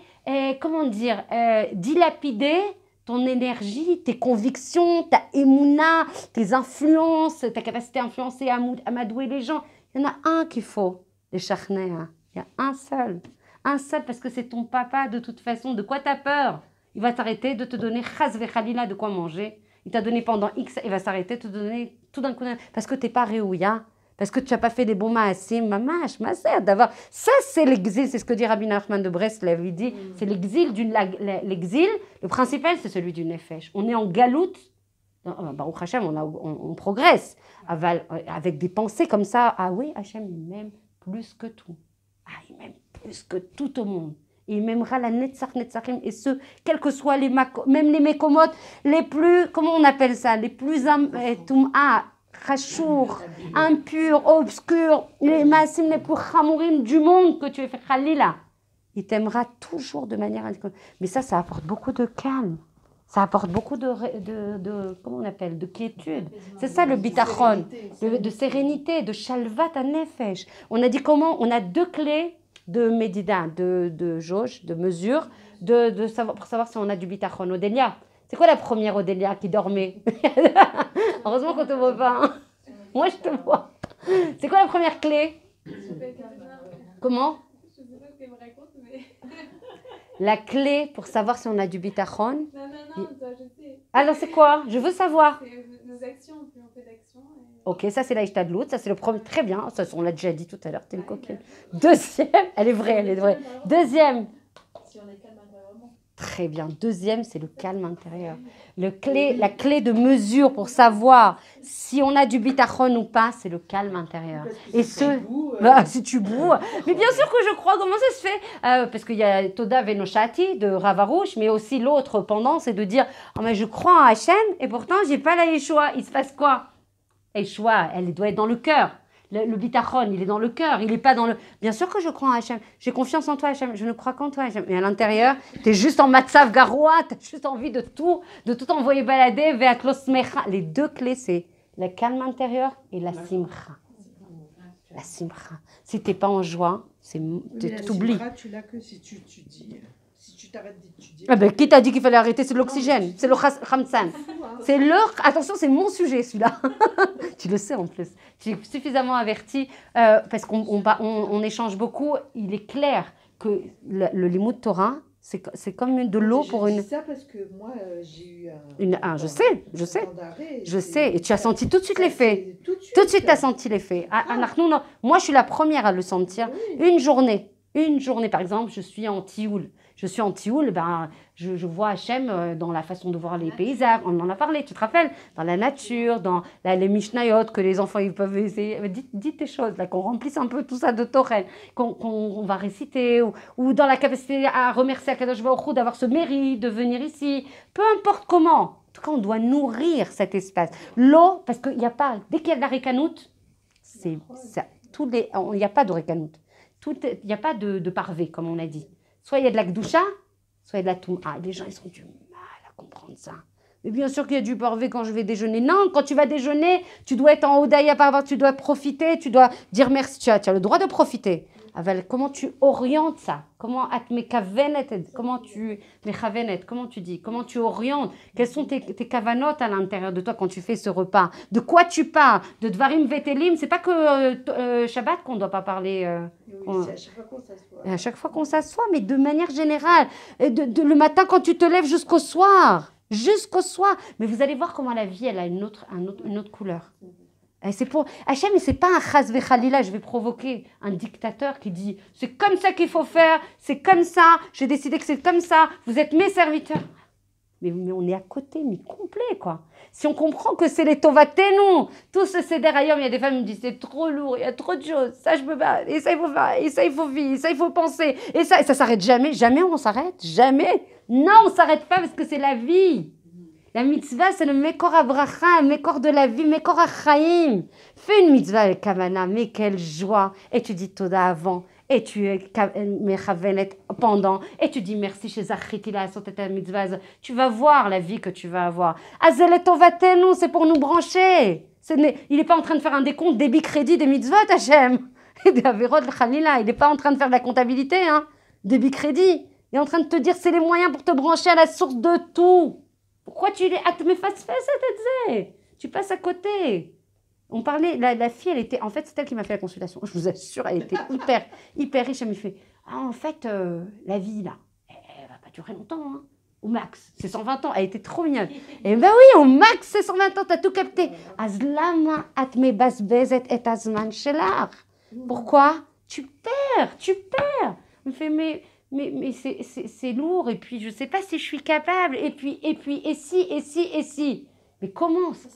dilapider ton énergie, tes convictions, ta émouna, tes influences, ta capacité à influencer, à amadouer les gens? Il y en a un qu'il faut, les charnéas. Il y a un seul. Un seul parce que c'est ton papa de toute façon. De quoi tu as peur? Il va t'arrêter de te donner chas vechalila de quoi manger. Il t'a donné pendant X, il va s'arrêter de te donner tout d'un coup. Parce que tu n'es pas réouïa. Parce que tu n'as pas fait des bons maasim. Mamash, ma sœur, d'avoir. Ça, c'est l'exil. C'est ce que dit Rabbi Nachman de Breslev. Il dit c'est l'exil. L'exil, le principal, c'est celui du nefesh. On est en galoute. Baruch Hashem, on progresse avec des pensées comme ça. Ah oui, Hashem, il m'aime plus que tout. Ah, il m'aime plus que tout au monde. Et il m'aimera la netzach netzachim. Et ce, quels que soient même les mékomotes, les plus, comment on appelle ça, les plus chachour, impurs, obscurs, les massim les plus chamourim du monde que tu aies fait khalila. Il t'aimera toujours de manière inconditionnelle. Mais ça apporte beaucoup de calme. Ça apporte beaucoup comment on appelle, de quiétude. C'est ça le bitachon, de sérénité, de shalvat nefesh. On a dit comment? On a 2 clés de médida, de jauge, de mesure, pour savoir si on a du bitachon. Odélia, c'est quoi la première Odélia qui dormait? Heureusement qu'on ne te voit pas. Hein. Moi, je te vois. C'est quoi la première clé? Comment? Je ne sais pas ce qu'elle me raconte, mais... La clé pour savoir si on a du bitachon. Non, toi, je sais. Alors, c'est quoi? Je veux savoir. C'est nos actions, plus on fait d'actions. Et... Ok, ça, c'est la ishtadlut. Ça, c'est le premier. Très bien. Ça, on l'a déjà dit tout à l'heure. T'es une coquine. Deuxième. Elle est vraie. Deuxième. Si on est calme intérieurement. Très bien. Deuxième, c'est le calme intérieur. La clé de mesure pour savoir si on a du bitachon ou pas, c'est le calme intérieur. Et si tu boues. Mais bien sûr que je crois. Comment ça se fait? Parce qu'il y a Toda Venoshati de Ravarouche, mais aussi l'autre pendant, c'est de dire mais je crois en Hachem et pourtant j'ai pas la Yeshua. Il se passe quoi? Yeshua, elle doit être dans le cœur. Le bitachon, il est dans le cœur, il n'est pas dans le... Bien sûr que je crois en Hachem, j'ai confiance en toi Hachem, je ne crois qu'en toi Hachem. Mais à l'intérieur, tu es juste en matzav garoua, tu as juste envie de tout envoyer balader vers l'osmecha. Les 2 clés, c'est le calme intérieur et la simcha. La simcha. Si tu n'es pas en joie, tu t'oublies. La simcha, tu l'as que si tu étudies. Si tu t'arrêtes d'étudier. Ah ben, qui t'a dit qu'il fallait arrêter? C'est l'oxygène, c'est le khamsan. C'est attention, c'est mon sujet celui-là. Tu le sais en plus. Tu es suffisamment averti parce qu'on échange beaucoup. Il est clair que le limoud Torah, c'est comme de l'eau pour une... Je dis ça parce que moi, j'ai eu je sais. Et tu as senti tout de suite l'effet. Tout de suite, tu as senti l'effet. Moi, je suis la première à le sentir. Une journée, par exemple, je suis en Tioul, je vois Hachem dans la façon de voir les paysages. On en a parlé, tu te rappelles? Dans la nature, dans les Mishnayot, que les enfants ils peuvent essayer. Dites tes choses, là, qu'on remplisse un peu tout ça de Torel, qu'on va réciter, ou dans la capacité à remercier Akadosh Baruch Hu d'avoir ce mérite de venir ici. Peu importe comment. En tout cas, on doit nourrir cet espace. L'eau, parce qu'il n'y a pas... Dès qu'il y a de la récanoute, il n'y a pas de récanoute. Il n'y a pas de parvé, comme on a dit. Soit il y a de la Gdoucha, soit il y a de la Touma. Les gens, ils ont du mal à comprendre ça. Mais bien sûr qu'il y a du parvé quand je vais déjeuner. Non, quand tu vas déjeuner, tu dois être en Odaïa par rapport, tu dois profiter, tu dois dire merci. Tu as le droit de profiter. Comment tu orientes ça? Comment tu dis? Comment tu orientes? Quelles sont tes kavanotes à l'intérieur de toi quand tu fais ce repas? De quoi tu parles? De Dvarim Vetelim? C'est pas que Shabbat qu'on ne doit pas parler. Oui, c'est à chaque fois qu'on s'assoit. À chaque fois qu'on s'assoit, mais de manière générale. Le matin quand tu te lèves jusqu'au soir. jusqu'au soir. Mais vous allez voir comment la vie, elle a une autre couleur. Et c'est pour Hachem, mais c'est pas un chas vechalila, je vais provoquer un dictateur qui dit c'est comme ça qu'il faut faire, c'est comme ça, j'ai décidé que c'est comme ça, vous êtes mes serviteurs. Mais on est à côté, mais complet, quoi. Si on comprend que c'est les tovatenu, tout ce céder ailleurs, il y a des femmes qui me disent c'est trop lourd, il y a trop de choses, ça je peux pas, et ça il faut faire, et ça il faut vivre, et ça il faut penser, et ça s'arrête jamais, jamais on s'arrête, jamais. Non, on s'arrête pas parce que c'est la vie. La mitzvah, c'est le mekor abracha, le mekor de la vie, mekor achaim. Fais une mitzvah avec kavana, mais quelle joie. Et tu dis toda avant, et tu es mechavenet pendant, et tu dis merci chez Zachrit, il a sauté ta mitzvah. Tu vas voir la vie que tu vas avoir. Azel tovatenu, c'est pour nous brancher. Il n'est pas en train de faire un décompte débit crédit des mitzvot, Hachem. Et des averot, le Khalila, il n'est pas en train de faire de la comptabilité, hein. Débit crédit. Il est en train de te dire c'est les moyens pour te brancher à la source de tout. Pourquoi tu les tu passes à côté. On parlait, la fille, elle était, en fait, c'est elle qui m'a fait la consultation. Je vous assure, elle était hyper riche. Elle me fait, en fait, la vie, là, elle va pas durer longtemps, hein. Au max, c'est 120 ans. Elle était trop mignonne. Et ben oui, au max, c'est 120 ans, t'as tout capté. Azlama atme basbezet et azman shelar. Pourquoi? Tu perds. Elle me fait, mais c'est lourd, et puis je sais pas si je suis capable, et puis, et si. Mais commence.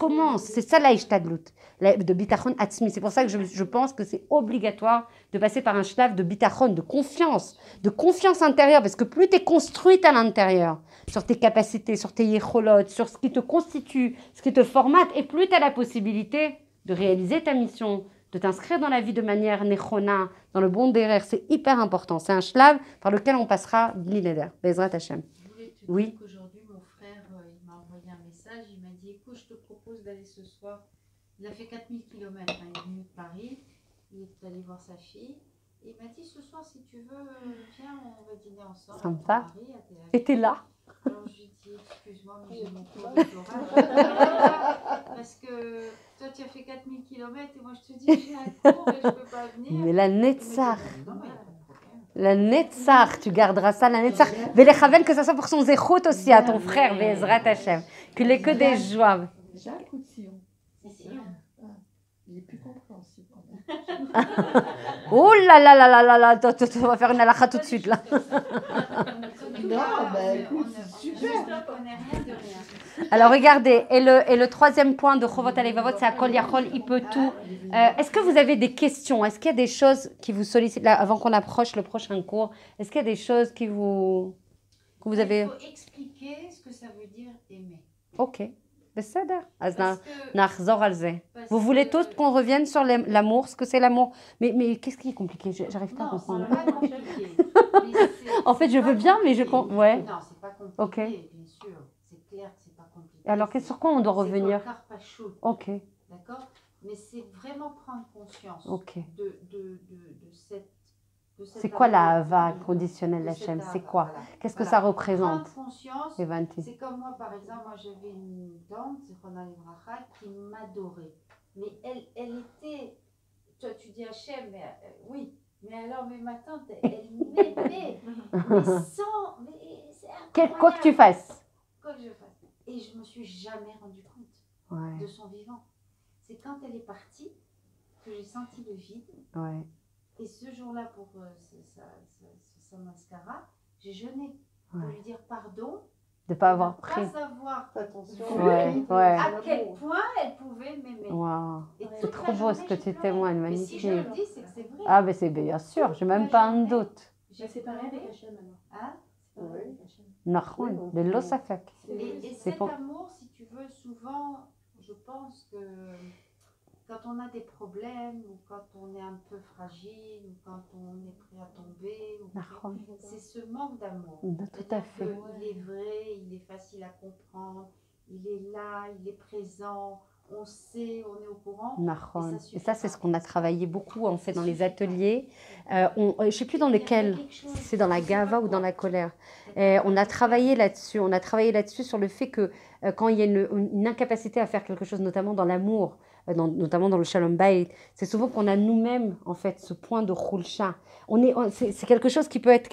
C'est ça la ishtadlut, de bitachon atzmi. C'est pour ça que je pense que c'est obligatoire de passer par un shlav de bitachon, de confiance intérieure, parce que plus tu es construite à l'intérieur, sur tes capacités, sur tes yecholot, sur ce qui te constitue, ce qui te formate, et plus tu as la possibilité de réaliser ta mission, de t'inscrire dans la vie de manière nechona, dans le bon derrière, c'est hyper important. C'est un shlav par lequel on passera bli neder, Bezrat Hashem. Je voulais te Oui. dire qu'aujourd'hui, mon frère, il m'a envoyé un message, il m'a dit, écoute, je te propose d'aller ce soir. Il a fait 4000 km, hein, il est venu de Paris, il est allé voir sa fille. Et il m'a dit, ce soir, si tu veux, viens, on va dîner ensemble. Sympa. À Paris, à Tel Aviv. Et t'es là. Alors je lui dis, excuse-moi, mais j'ai mon cours de Torah. Parce que toi, tu as fait 4000 km et moi, je te dis, j'ai un cours et je ne peux pas venir. Mais la netzach, Non, mais il n'y a pas de problème. la netzach, tu garderas ça, la netzach. Velechaven, que ça soit pour son zéchout aussi à ton frère, Bezrat Hashem. Qu'il ait que des joies. J'ai un coup de sillon. C'est sûr. Il est plus compréhensible quand même. Oh là là là là là là, on va faire une halakha tout de suite là. Non, bah écoute, c'est super. On connaît rien de rien. Alors regardez, et le troisième point de Chovot Alevavot, c'est Akol Yachol, il peut tout. Est-ce que vous avez des questions? Est-ce qu'il y a des choses qui vous sollicitent, là, avant qu'on approche le prochain cours, est-ce qu'il y a des choses que vous avez... Il faut expliquer ce que ça veut dire aimer. Ok, בסדר. אז Parce que- נחזור על זה. parce Vous voulez que- tous qu'on revienne sur l'amour, ce que c'est l'amour? Mais qu'est-ce qui est compliqué? J'arrive pas à Non, comprendre. c'est pas compliqué. Mais c'est- En fait, c'est je pas veux bien, mais je... compliqué. Ouais. Non, c'est pas compliqué, Ok. bien sûr. C'est clair que c'est pas compliqué. Alors, sur quoi on doit C'est revenir? Golkar Pachout, Ok, d'accord? Mais c'est vraiment prendre conscience ok. de cette... C'est quoi la hava inconditionnelle, Hachem? C'est quoi? Qu'est-ce que ça représente? Prendre conscience, Evanti. c'est comme moi, par exemple, moi j'avais une tante, Zichrono Livracha, qui m'adorait. Mais elle était... Toi, tu dis Hachem, mais oui. Mais alors, mais ma tante, elle m'aimait. Mais sans... Mais c'est incroyable. Quoi que tu fasses. Quoi que je fasse. Et je me suis jamais rendu compte Ouais, de son vivant. C'est quand elle est partie que j'ai senti le vide. ouais. Et ce jour-là, pour sa mascara, j'ai jeûné pour Ouais. lui dire pardon. De pas avoir pris. Pas savoir Fais attention. Ouais, ouais. à quel point elle pouvait m'aimer. Waouh. Et C'est toute trop la beau ce journée, que j'ai tu pleuré. témoignes, Mais si je le magnifique. dis, c'est que c'est vrai. Ah, mais c'est bien sûr, j'ai même pas un doute. J'ai Mais c'est pareil avec pleuré. Hachem alors. Hein? C'est pareil Oui. avec Hachem. Nahon, de l'osafek. Et C'est cet pour- amour, si tu veux, souvent, je pense que quand on a des problèmes, ou quand on est un peu fragile, ou quand on est prêt à tomber, ou Nahon. c'est ce manque d'amour. Tout à fait. Il est vrai, il est facile à comprendre, il est là, il est présent, on sait, on est au courant. Nahon. Et ça Et ça, c'est suffit ce pas. qu'on a travaillé beaucoup, en fait, dans les suffit pas. ateliers. Je ne sais plus dans Il y a lesquels. quelque chose, C'est dans la je sais pas gava ou quoi. dans la colère. On a travaillé là-dessus. On a travaillé là-dessus sur le fait que quand il y a une incapacité à faire quelque chose, notamment dans l'amour, notamment dans le Shalom Bayit, c'est souvent qu'on a nous-mêmes, en fait, ce point de Khulsha. C'est quelque chose qui peut être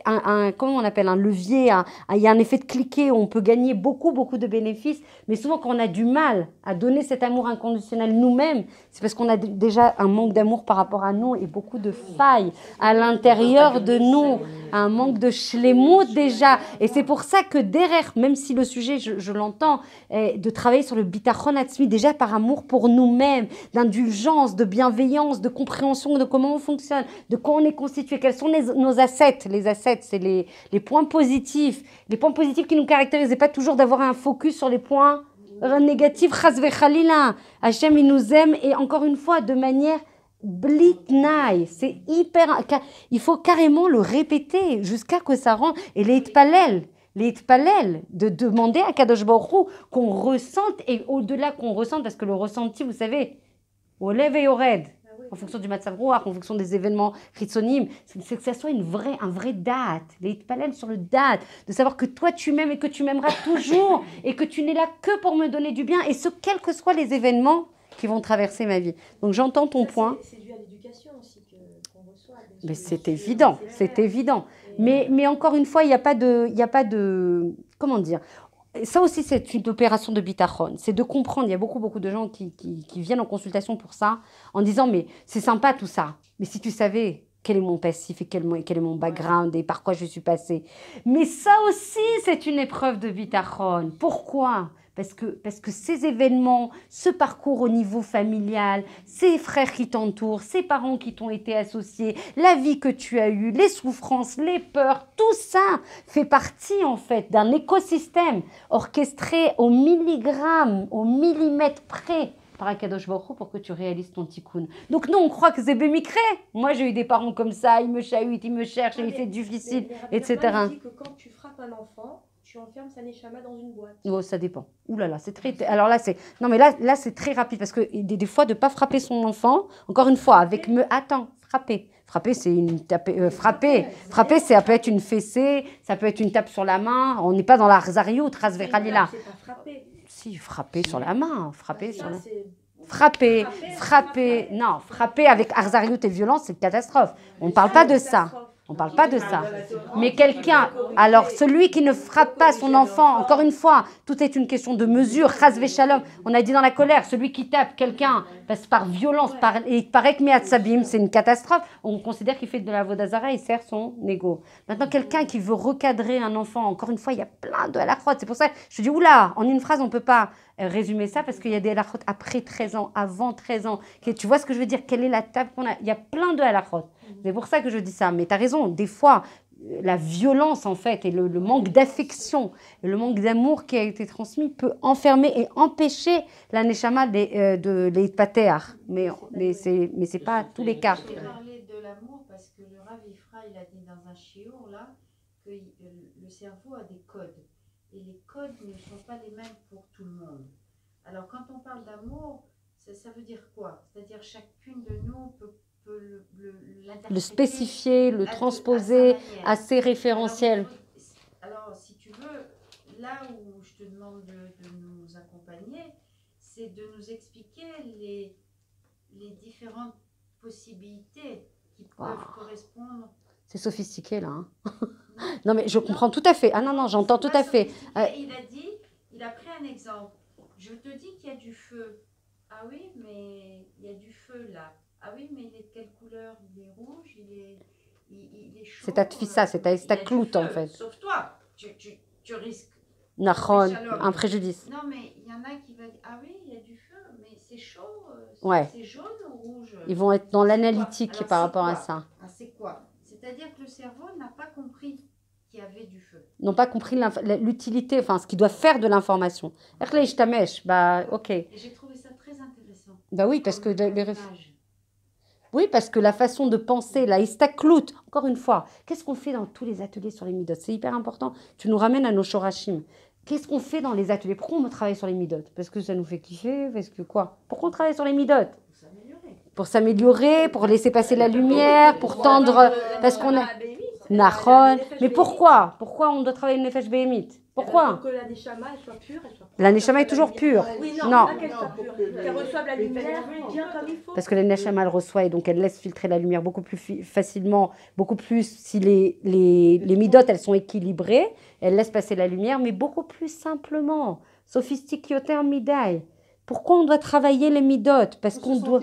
comment on appelle, un levier, il y a un effet de cliquet, on peut gagner beaucoup, beaucoup de bénéfices, mais souvent quand on a du mal à donner cet amour inconditionnel nous-mêmes, c'est parce qu'on a déjà un manque d'amour par rapport à nous et beaucoup de failles à l'intérieur de nous, un manque de shlemut déjà. Et c'est pour ça que derrière, même si le sujet, je l'entends, est de travailler sur le bitachon atzmi, déjà par amour pour nous-mêmes, d'indulgence, de bienveillance, de compréhension de comment on fonctionne, de quoi on est constitué, quels sont nos assets. Les assets, c'est les points positifs. Les points positifs qui nous caractérisent, et pas toujours d'avoir un focus sur les points négatifs. Chas vechalila. Hachem, il nous aime, et encore une fois, de manière blitnaï. C'est hyper... Il faut carrément le répéter jusqu'à que ça rentre. Et les itpalel, de demander à Kadosh Baruch Hu qu'on ressente, et au-delà qu'on ressente, parce que le ressenti, vous savez, au lève et au raid, en fonction du Matzal Ruach, en fonction des événements chitzonim, c'est que ça soit un vrai date, les itpalel sur le date, de savoir que toi tu m'aimes et que tu m'aimeras toujours, et que tu n'es là que pour me donner du bien, et ce, quels que soient les événements qui vont traverser ma vie. Donc j'entends ton point. C'est dû à l'éducation aussi qu'on reçoit. Mais c'est évident, c'est évident. Mais encore une fois, il n'y a pas de, comment dire, ça aussi c'est une opération de bitachon, c'est de comprendre, il y a beaucoup de gens qui viennent en consultation pour ça, en disant mais c'est sympa tout ça, mais si tu savais quel est mon passif et quel est mon background et par quoi je suis passée. Mais ça aussi c'est une épreuve de bitachon. Pourquoi ? Parce que ces événements, ce parcours au niveau familial, ces frères qui t'entourent, ces parents qui t'ont été associés, la vie que tu as eue, les souffrances, les peurs, tout ça fait partie en fait d'un écosystème orchestré au milligramme, au millimètre près par Akadosh Baruch Hu pour que tu réalises ton tikkun. Donc nous on croit que c'est bémicré. Moi j'ai eu des parents comme ça, ils me chahutent, ils me cherchent, et c'est difficile, etc. Il dit que quand tu frappes un enfant, tu enfermes sa neshama dans une boîte. Oh, ça dépend. Ouh là là, c'est très... Alors là, c'est... Non, mais là c'est très rapide, parce que des fois, de ne pas frapper son enfant, encore une fois, avec... Attends, frapper. Frapper, c'est une tape... frapper, ça peut être une fessée, ça peut être une tape sur la main. On n'est pas dans la Rzariut, Razvechalila. C'est pas frapper. Si, frapper sur la main. Frapper sur la... Frapper. Non, frapper avec Arzariut et violence, c'est une catastrophe. On ne parle pas de ça. On ne parle pas de ça. Mais quelqu'un, alors celui qui ne frappe pas son enfant, encore une fois, tout est une question de mesure, chas v'shalom. On a dit dans la colère, celui qui tape quelqu'un par violence, par ekmeatsabim, c'est une catastrophe. On considère qu'il fait de la vodazara, il sert son ego. Maintenant, quelqu'un qui veut recadrer un enfant, encore une fois, il y a plein de halakhot. C'est pour ça que je dis, oula, en une phrase, on ne peut pas résumer ça, parce qu'il y a des halakhot après 13 ans, avant 13 ans. Tu vois ce que je veux dire? Quelle est la table qu'on a? Il y a plein de halakhot. C'est pour ça que je dis ça. Mais tu as raison, des fois, la violence, en fait, et le manque d'affection, et le manque d'amour qui a été transmis peut enfermer et empêcher la neshama de l'Eitpateach. Mais c'est pas tous les cas. Je vais parler de l'amour parce que le Rav Ifra, il a dit dans un shiur là que le cerveau a des codes. Et les codes ne sont pas les mêmes pour tout le monde. Alors quand on parle d'amour, ça veut dire quoi? C'est-à-dire chacune de nous peut le spécifier, le transposer à ses référentiels. Alors, si tu veux, là où je te demande de nous accompagner, c'est de nous expliquer les différentes possibilités qui peuvent correspondre. C'est sophistiqué là. Hein. Non mais je comprends tout à fait. Ah non, j'entends tout à fait. Il a pris un exemple. Je te dis qu'il y a du feu. Ah oui, mais il y a du feu là. Ah oui, mais il est de quelle couleur? Il est rouge, il est chaud. C'est ta tfissa, c'est ta cloute en fait. Sauf toi, tu risques. Nachon, un préjudice. Non, mais il y en a qui vont dire, ah oui, il y a du feu, mais c'est chaud, c'est jaune ou rouge? Ils vont être dans l'analytique par rapport à ça. Ah, c'est quoi? C'est-à-dire que le cerveau n'a pas compris qu'il y avait du feu. N'ont pas compris l'utilité, enfin ce qui doit faire de l'information. Bah ok. Et j'ai trouvé ça très intéressant. Bah oui, parce que oui, parce que la façon de penser, la istaklout, encore une fois, qu'est-ce qu'on fait dans tous les ateliers sur les midot? C'est hyper important. Tu nous ramènes à nos shorashim. Qu'est-ce qu'on fait dans les ateliers? Pourquoi on travaille sur les midot? Parce que ça nous fait kiffer? Parce que quoi? Pourquoi on travaille sur les midot? Pour s'améliorer, pour laisser passer la lumière, pour tendre... Parce qu'on a... Nahon. Mais pourquoi? Pourquoi on doit travailler le nefesh béhémite? Pourquoi? Pour que la neshama elle soit pure, La neshama est toujours pure. Oui, Non. non, pas qu'elle soit pure. Qu'elle reçoive la lumière bien comme il faut. Parce que la neshama, elle reçoit et donc elle laisse filtrer la lumière beaucoup plus facilement, beaucoup plus si les midotes, elles sont équilibrées, elle laisse passer la lumière, mais beaucoup plus simplement. Sophistiqué midai. Pourquoi on doit travailler les midotes? Parce qu'on doit...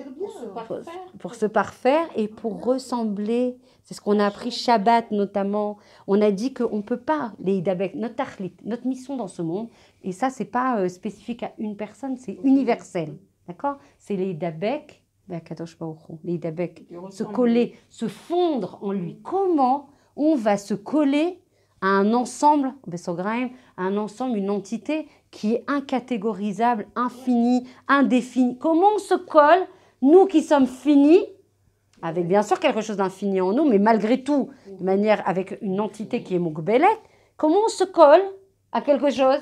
Pour se parfaire et pour ressembler. C'est ce qu'on a appris Shabbat notamment. On a dit qu'on ne peut pas, les Hidabek, notre tachlit, notre mission dans ce monde, et ça, ce n'est pas spécifique à une personne, c'est universel. D'accord? C'est les Hidabek, les Hidabek, se coller, se fondre en lui. Comment on va se coller à un ensemble, à un ensemble, une entité qui est incatégorisable, infinie, indéfinie. Comment on se colle, nous qui sommes finis, avec bien sûr quelque chose d'infini en nous, mais malgré tout, de manière avec une entité qui est Moukbelet, comment on se colle à quelque chose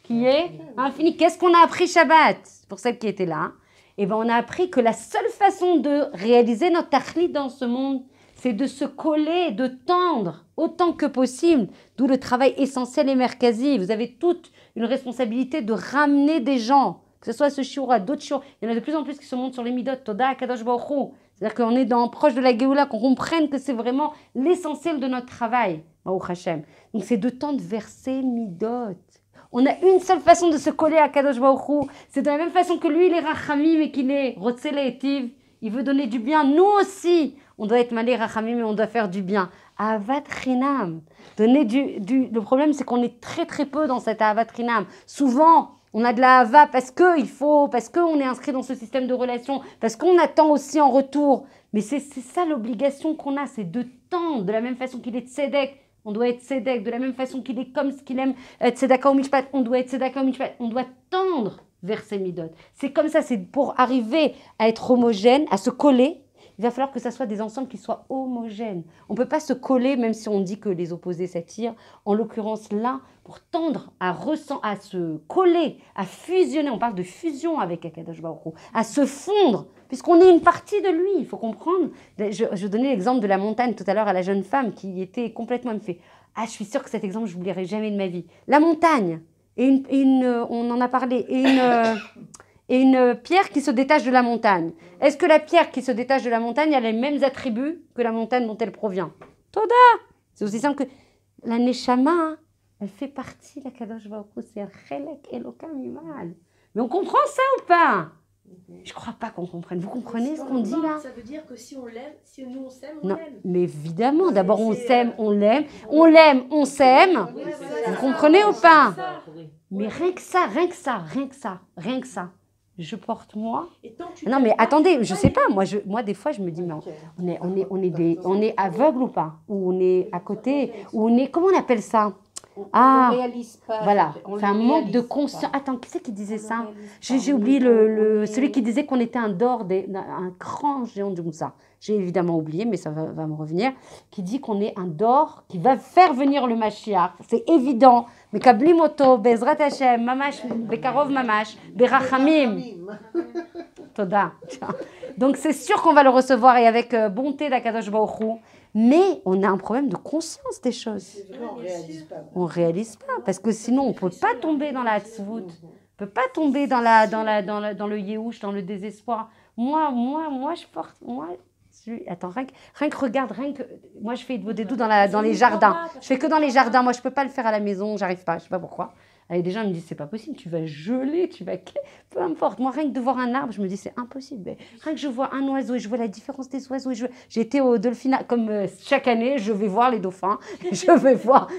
qui est infini? Qu'est-ce qu'on a appris Shabbat? Pour celles qui étaient là, eh ben on a appris que la seule façon de réaliser notre tachlit dans ce monde, c'est de se coller, de tendre autant que possible, d'où le travail essentiel et merkazi. Vous avez toute une responsabilité de ramener des gens, que ce soit ce shiur à d'autres shiur. Il y en a de plus en plus qui se montent sur les midot, Toda, Akadosh Baruch Hu. C'est-à-dire qu'on est proche de la Géoula, qu'on comprenne que c'est vraiment l'essentiel de notre travail, Baruch Hashem. Donc c'est de tendre vers ces midot. On a une seule façon de se coller à Kadosh Baruch Hu. C'est de la même façon que lui, il est rachamim et qu'il est rotzele etiv. Il veut donner du bien. Nous aussi, on doit être malé rachamim et on doit faire du bien. Avat Rinam. Donner le problème, c'est qu'on est très très peu dans cette Avat Rinam. Souvent, on a de la hava parce qu'on est inscrit dans ce système de relations, parce qu'on attend aussi en retour. Mais c'est ça l'obligation qu'on a, c'est de tendre de la même façon qu'il est tzedek. On doit être tzedek, de la même façon qu'il est comme ce qu'il aime tzedaka ou mishpat. On doit être tzedaka ou mishpat. On doit tendre vers ces midot. C'est comme ça, c'est pour arriver à être homogène, à se coller. Il va falloir que ça soit des ensembles qui soient homogènes. On ne peut pas se coller, même si on dit que les opposés s'attirent. En l'occurrence, là, pour tendre à se coller, à fusionner, on parle de fusion avec Akadosh Baruch Hu, à se fondre, puisqu'on est une partie de lui, il faut comprendre. Je donnais l'exemple de la montagne tout à l'heure à la jeune femme qui était complètement... Elle me fait « Ah, je suis sûre que cet exemple, je ne l'oublierai jamais de ma vie. » La montagne, on en a parlé, et une pierre qui se détache de la montagne. Est-ce que la pierre qui se détache de la montagne a les mêmes attributs que la montagne dont elle provient? Toda! C'est aussi simple que la neshama, elle fait partie, la Kadosh Baruch Hu, c'est un chelek elokam imal. Mais on comprend ça ou pas? Je ne crois pas qu'on comprenne. Vous comprenez ce qu'on dit là? Ça veut dire que si on l'aime, si nous on s'aime, on Non, l'aime. mais évidemment, d'abord on s'aime, on l'aime. On l'aime, on s'aime. Vous comprenez ou pas? Mais rien que ça. Je porte moi. Non mais attendez, je sais pas. Moi des fois je me dis mais on est aveugle ou pas? Ou on est à côté? Ou on est, comment on appelle ça? Ah, voilà, c'est un manque de conscience. Attends, qui c'est qui disait ça? J'ai oublié celui qui disait qu'on était un grand géant du Moussa. J'ai évidemment oublié, mais ça va me revenir. Qui dit qu'on est un dor qui va faire venir le Mashiach. C'est évident. Mais Kablimoto, Bezrat Hashem, Mamash, Bekarov Mamash, Berachamim. Toda. Donc c'est sûr qu'on va le recevoir et avec bonté d'Akadosh Baruch Hu. Mais on a un problème de conscience des choses. C'est vrai, on ne réalise pas. On ne réalise pas, parce que sinon on ne peut pas tomber dans la tzvout. On ne peut pas tomber dans le yéhouch, dans le désespoir. Moi, je porte... Attends, rien que regarde, moi je fais des doux dans les jardins. Je fais que dans les jardins, moi je ne peux pas le faire à la maison, j'arrive pas, je ne sais pas pourquoi. Et des gens me disent, c'est pas possible, tu vas geler, peu importe. Moi, rien que de voir un arbre, je me dis, c'est impossible. Mais rien que je vois un oiseau et je vois la différence des oiseaux. J'ai été au Dolphina, comme chaque année, je vais voir les dauphins.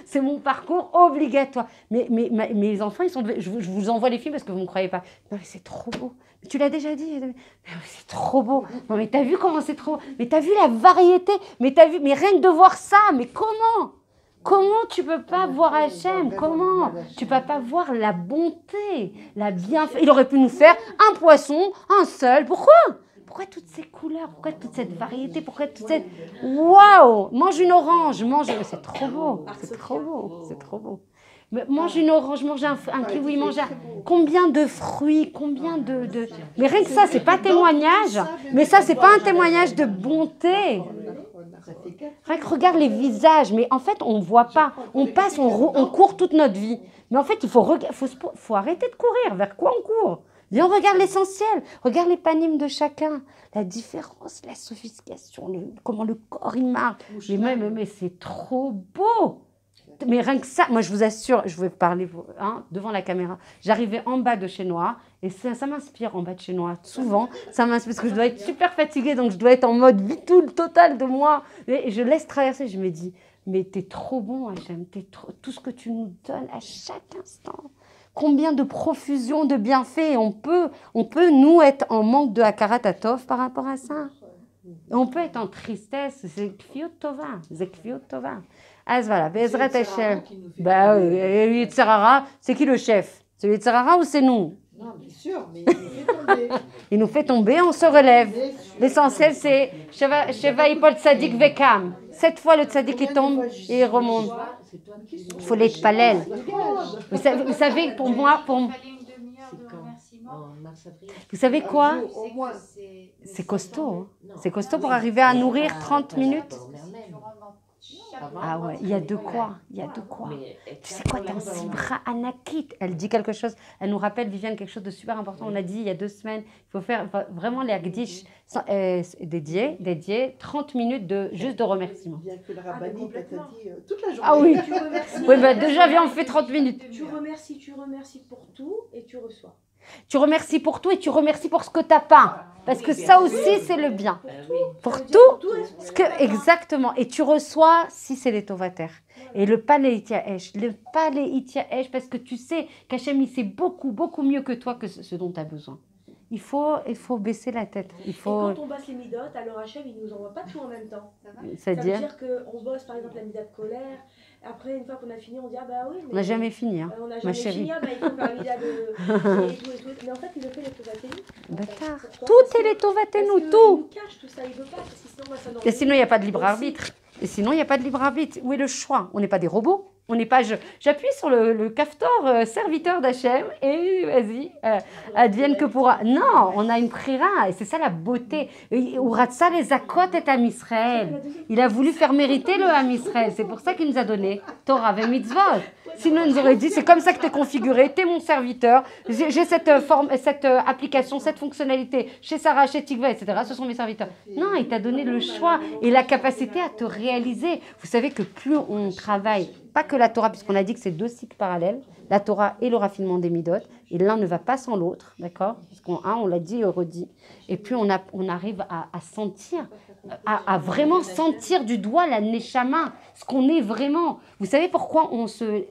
C'est mon parcours obligatoire. Mais mes enfants, je vous envoie les films parce que vous ne me croyez pas. Non, mais c'est trop beau. Mais tu l'as déjà dit. Mais c'est trop beau. Non, mais t'as vu comment c'est trop beau? Mais t'as vu la variété? Mais rien que de voir ça, mais comment tu peux pas voir Hachem? Comment tu peux pas voir la bonté, la bienfaisance? Il aurait pu nous faire un poisson, un seul. Pourquoi toutes ces couleurs? Pourquoi toute cette variété? Pourquoi toute cette... Waouh! Mange une orange, c'est trop beau, c'est trop beau. Mange une orange, mange un kiwi, combien de fruits, combien de... Mais rien que ça, c'est pas témoignage. Mais ça, c'est pas un témoignage de bonté. Ça fait Regarde les visages, mais en fait, on ne voit pas. On passe, on court toute notre vie. Mais en fait, faut arrêter de courir. Vers quoi on court? Viens, on regarde l'essentiel. Regarde les panimes de chacun. La différence, la sophistication, comment le corps il marche. Mais c'est trop beau. Mais rien que ça, moi je vous assure, je vais parler devant la caméra. J'arrivais en bas de chez Noah et ça m'inspire en bas de chez Noah. Souvent, ça m'inspire parce que je dois être super fatiguée, donc je dois être en mode vitoule total de moi. Et je laisse traverser, je me dis, mais t'es trop bon, Hachem, tout ce que tu nous donnes à chaque instant. Combien de profusion de bienfaits. On peut, nous, être en manque de Hakarat Hatov par rapport à ça. On peut être en tristesse. C'est Kfiut Tova. C'est Kfiut Tova. Ah, voilà. Bezrat Hashem. Bah oui, Yitzhara, c'est qui le chef? C'est Yitzhara ou c'est nous? Non, bien sûr, mais il nous fait tomber. Il nous fait tomber, on se relève. L'essentiel, c'est Sheva Yipol Tzadik Vekam. 7 fois le Tzadik il tombe et il remonte. Il faut les palel. Vous savez, pour moi, Il fallait une demi-heure de remerciement. vous savez quoi? Au moins, C'est costaud. Hein. C'est costaud pour arriver à nourrir 30 minutes. Ah ouais, il y a de quoi. Il y a de quoi. Tu sais quoi, t'es en Sibra Anakit. Elle dit quelque chose, elle nous rappelle, Viviane, quelque chose de super important. On a dit il y a 2 semaines, il faut faire vraiment les Agdish dédiés 30 minutes juste de remerciement. Bien que le rabbinite t'a dit toute la journée. Ah oui. Tu remercies. Oui, bah déjà, viens, on fait 30 minutes. Tu remercies pour tout et tu reçois. Tu remercies pour tout et tu remercies pour ce que tu n'as pas. Parce que ça aussi, c'est le bien. Pour tout, exactement. Et tu reçois si c'est les tovater. Et le palais Itiaesh, parce que tu sais qu'Hachem, il sait beaucoup, beaucoup mieux que toi que ce dont tu as besoin. Il faut baisser la tête. Et quand on bosse les midotes, alors Hachem, il ne nous envoie pas tout en même temps. Ça veut dire qu'on bosse par exemple la midate colère. Après, une fois qu'on a fini, on dit ah bah oui. Mais on n'a jamais fini, hein, on n'a ma jamais chérie. fini, il faut faire la midate et tout. Mais en fait, il le fait les tovaténu. D'accord. Tout est les tovaténu, tout. Il cache tout ça, il veut pas. Et sinon, il n'y a pas de libre arbitre. Et sinon, il n'y a pas de libre arbitre. Où est le choix? On n'est pas des robots. On n'est pas. J'appuie sur le kaftor serviteur d'Hachem et vas-y, advienne que pourra. Non, on a une prira et c'est ça la beauté. Uratsa les akot et Am Israël. Il a voulu faire mériter le Am Israël. C'est pour ça qu'il nous a donné Torah et mitzvot. Sinon, il nous aurait dit c'est comme ça que tu es configuré, tu es mon serviteur. J'ai cette application, cette fonctionnalité chez Sarah, chez Tikva, etc. Ce sont mes serviteurs. Non, il t'a donné le choix et la capacité à te réaliser. Vous savez que plus on travaille, pas que la Torah, puisqu'on a dit que c'est 2 cycles parallèles, la Torah et le raffinement des midot, et l'un ne va pas sans l'autre, d'accord? On l'a dit et redit. Et puis on arrive à sentir, à vraiment sentir du doigt la neshama, ce qu'on est vraiment. Vous savez pourquoi on se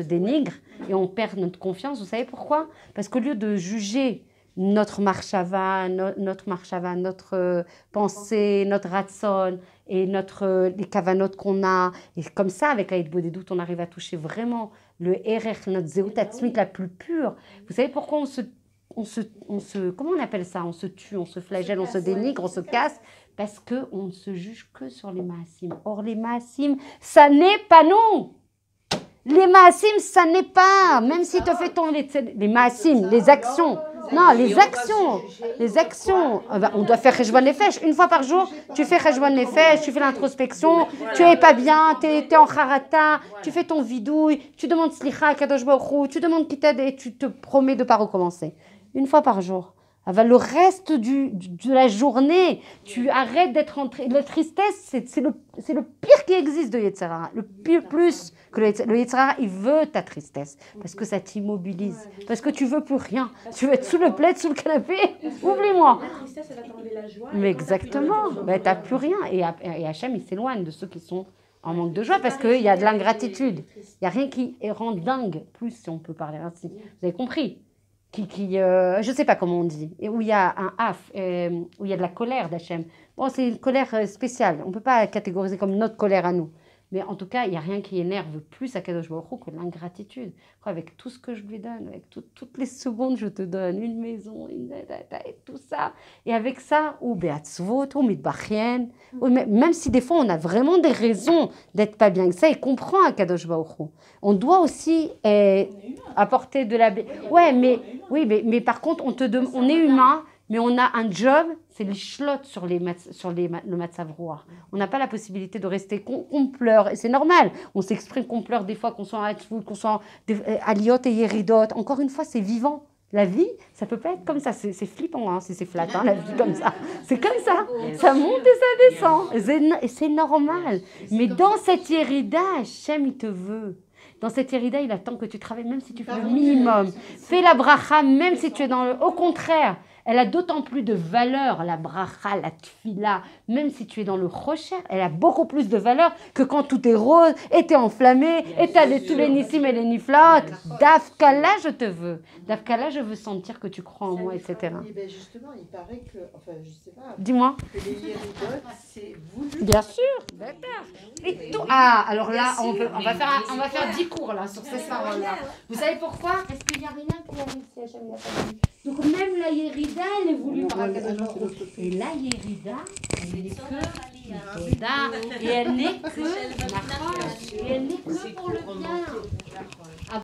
dénigre et on perd notre confiance? Vous savez pourquoi? Parce qu'au lieu de juger notre marshava, notre pensée, notre ratson et les kavanotes qu'on a, et comme ça, avec l'aïd des doutes, on arrive à toucher vraiment le erech, notre zéout atzmit la plus pure. Vous savez pourquoi comment on appelle ça? On se tue, on se flagelle, on se dénigre, on se casse, parce qu'on ne se juge que sur les maasim. Or, les maasim, ça n'est pas nous. Les maasim, ça n'est pas, même si tu fais les maasim, les actions. Non, les actions. On doit faire Cheshbon Nefesh. 1 fois par jour, tu fais Cheshbon Nefesh, tu fais l'introspection, tu es pas bien, tu es en harata, tu fais ton vidouille, tu demandes slicha à Kadosh Baruch Hu, tu demandes qu'il t'aide et tu te promets de ne pas recommencer. 1 fois par jour. Le reste de la journée, tu arrêtes d'être en la tristesse, c'est le pire qui existe de Yetzirah. Le pire plus que le Yetzirah, il veut ta tristesse parce que ça t'immobilise, parce que tu veux plus rien. Tu veux être sous le plaid, sous le canapé, oublie-moi. La tristesse, elle va t'enlever la joie. Mais exactement, tu n'as plus rien. Et Hachem, il s'éloigne de ceux qui sont en manque de joie parce qu'il y a de l'ingratitude. Il n'y a rien qui rend dingue, plus si on peut parler ainsi. Vous avez compris? Je ne sais pas comment on dit, et où il y a un où il y a de la colère d'Hachem. Bon, c'est une colère spéciale, on ne peut pas catégoriser comme notre colère à nous. Mais en tout cas, il n'y a rien qui énerve plus à Kadosh Baruch Hu que l'ingratitude. Avec tout ce que je lui donne, avec toutes les secondes, je te donne une maison, et tout ça. Et avec ça, ou beatzvot, ou mitbachien, même si des fois on a vraiment des raisons d'être pas bien avec ça, il comprend à Kadosh Baruch Hu. On doit aussi apporter de la... Ouais, mais par contre, on est humain, mais on a un job, c'est les chlotes sur le matzav roar. On n'a pas la possibilité de rester qu'on pleure, et c'est normal. On s'exprime qu'on pleure des fois, qu'on soit qu'on soit aliot et yeridot. Encore une fois, c'est vivant. La vie, ça peut pas être comme ça. C'est flippant, hein, si c'est flattant, la vie comme ça. C'est comme ça. Ça monte et ça descend. Et c'est normal. Mais dans cette Yerida, Hachem, il te veut. Dans cette Yerida, il attend que tu travailles, même si tu fais le minimum. Fais la bracha, même si tu es dans le... Au contraire, elle a d'autant plus de valeur, la bracha, la tfila, même si tu es dans le rocher, elle a beaucoup plus de valeur que quand tout est rose, et t'es enflammé, et t'as tous les nissim et les niflotes. Dafka, là, je te veux. Dafka, là, je veux sentir que tu crois en moi, etc. Et ben justement, il paraît que, enfin, je sais pas, Dis-moi. que les yéridotes, c'est voulu. Bien sûr. Et tout... Ah, alors là, on va faire 10 cours là, sur ces paroles-là. Vous savez pourquoi? Parce qu'il n'y a rien qui arrive si Hachem n'a pas voulu. Donc même la Yerida, elle est voulue par Akadosh Baruch Hu. Et la Yerida, elle n'est que Yehuda, et elle n'est que Nachon, et elle n'est que pour le bien.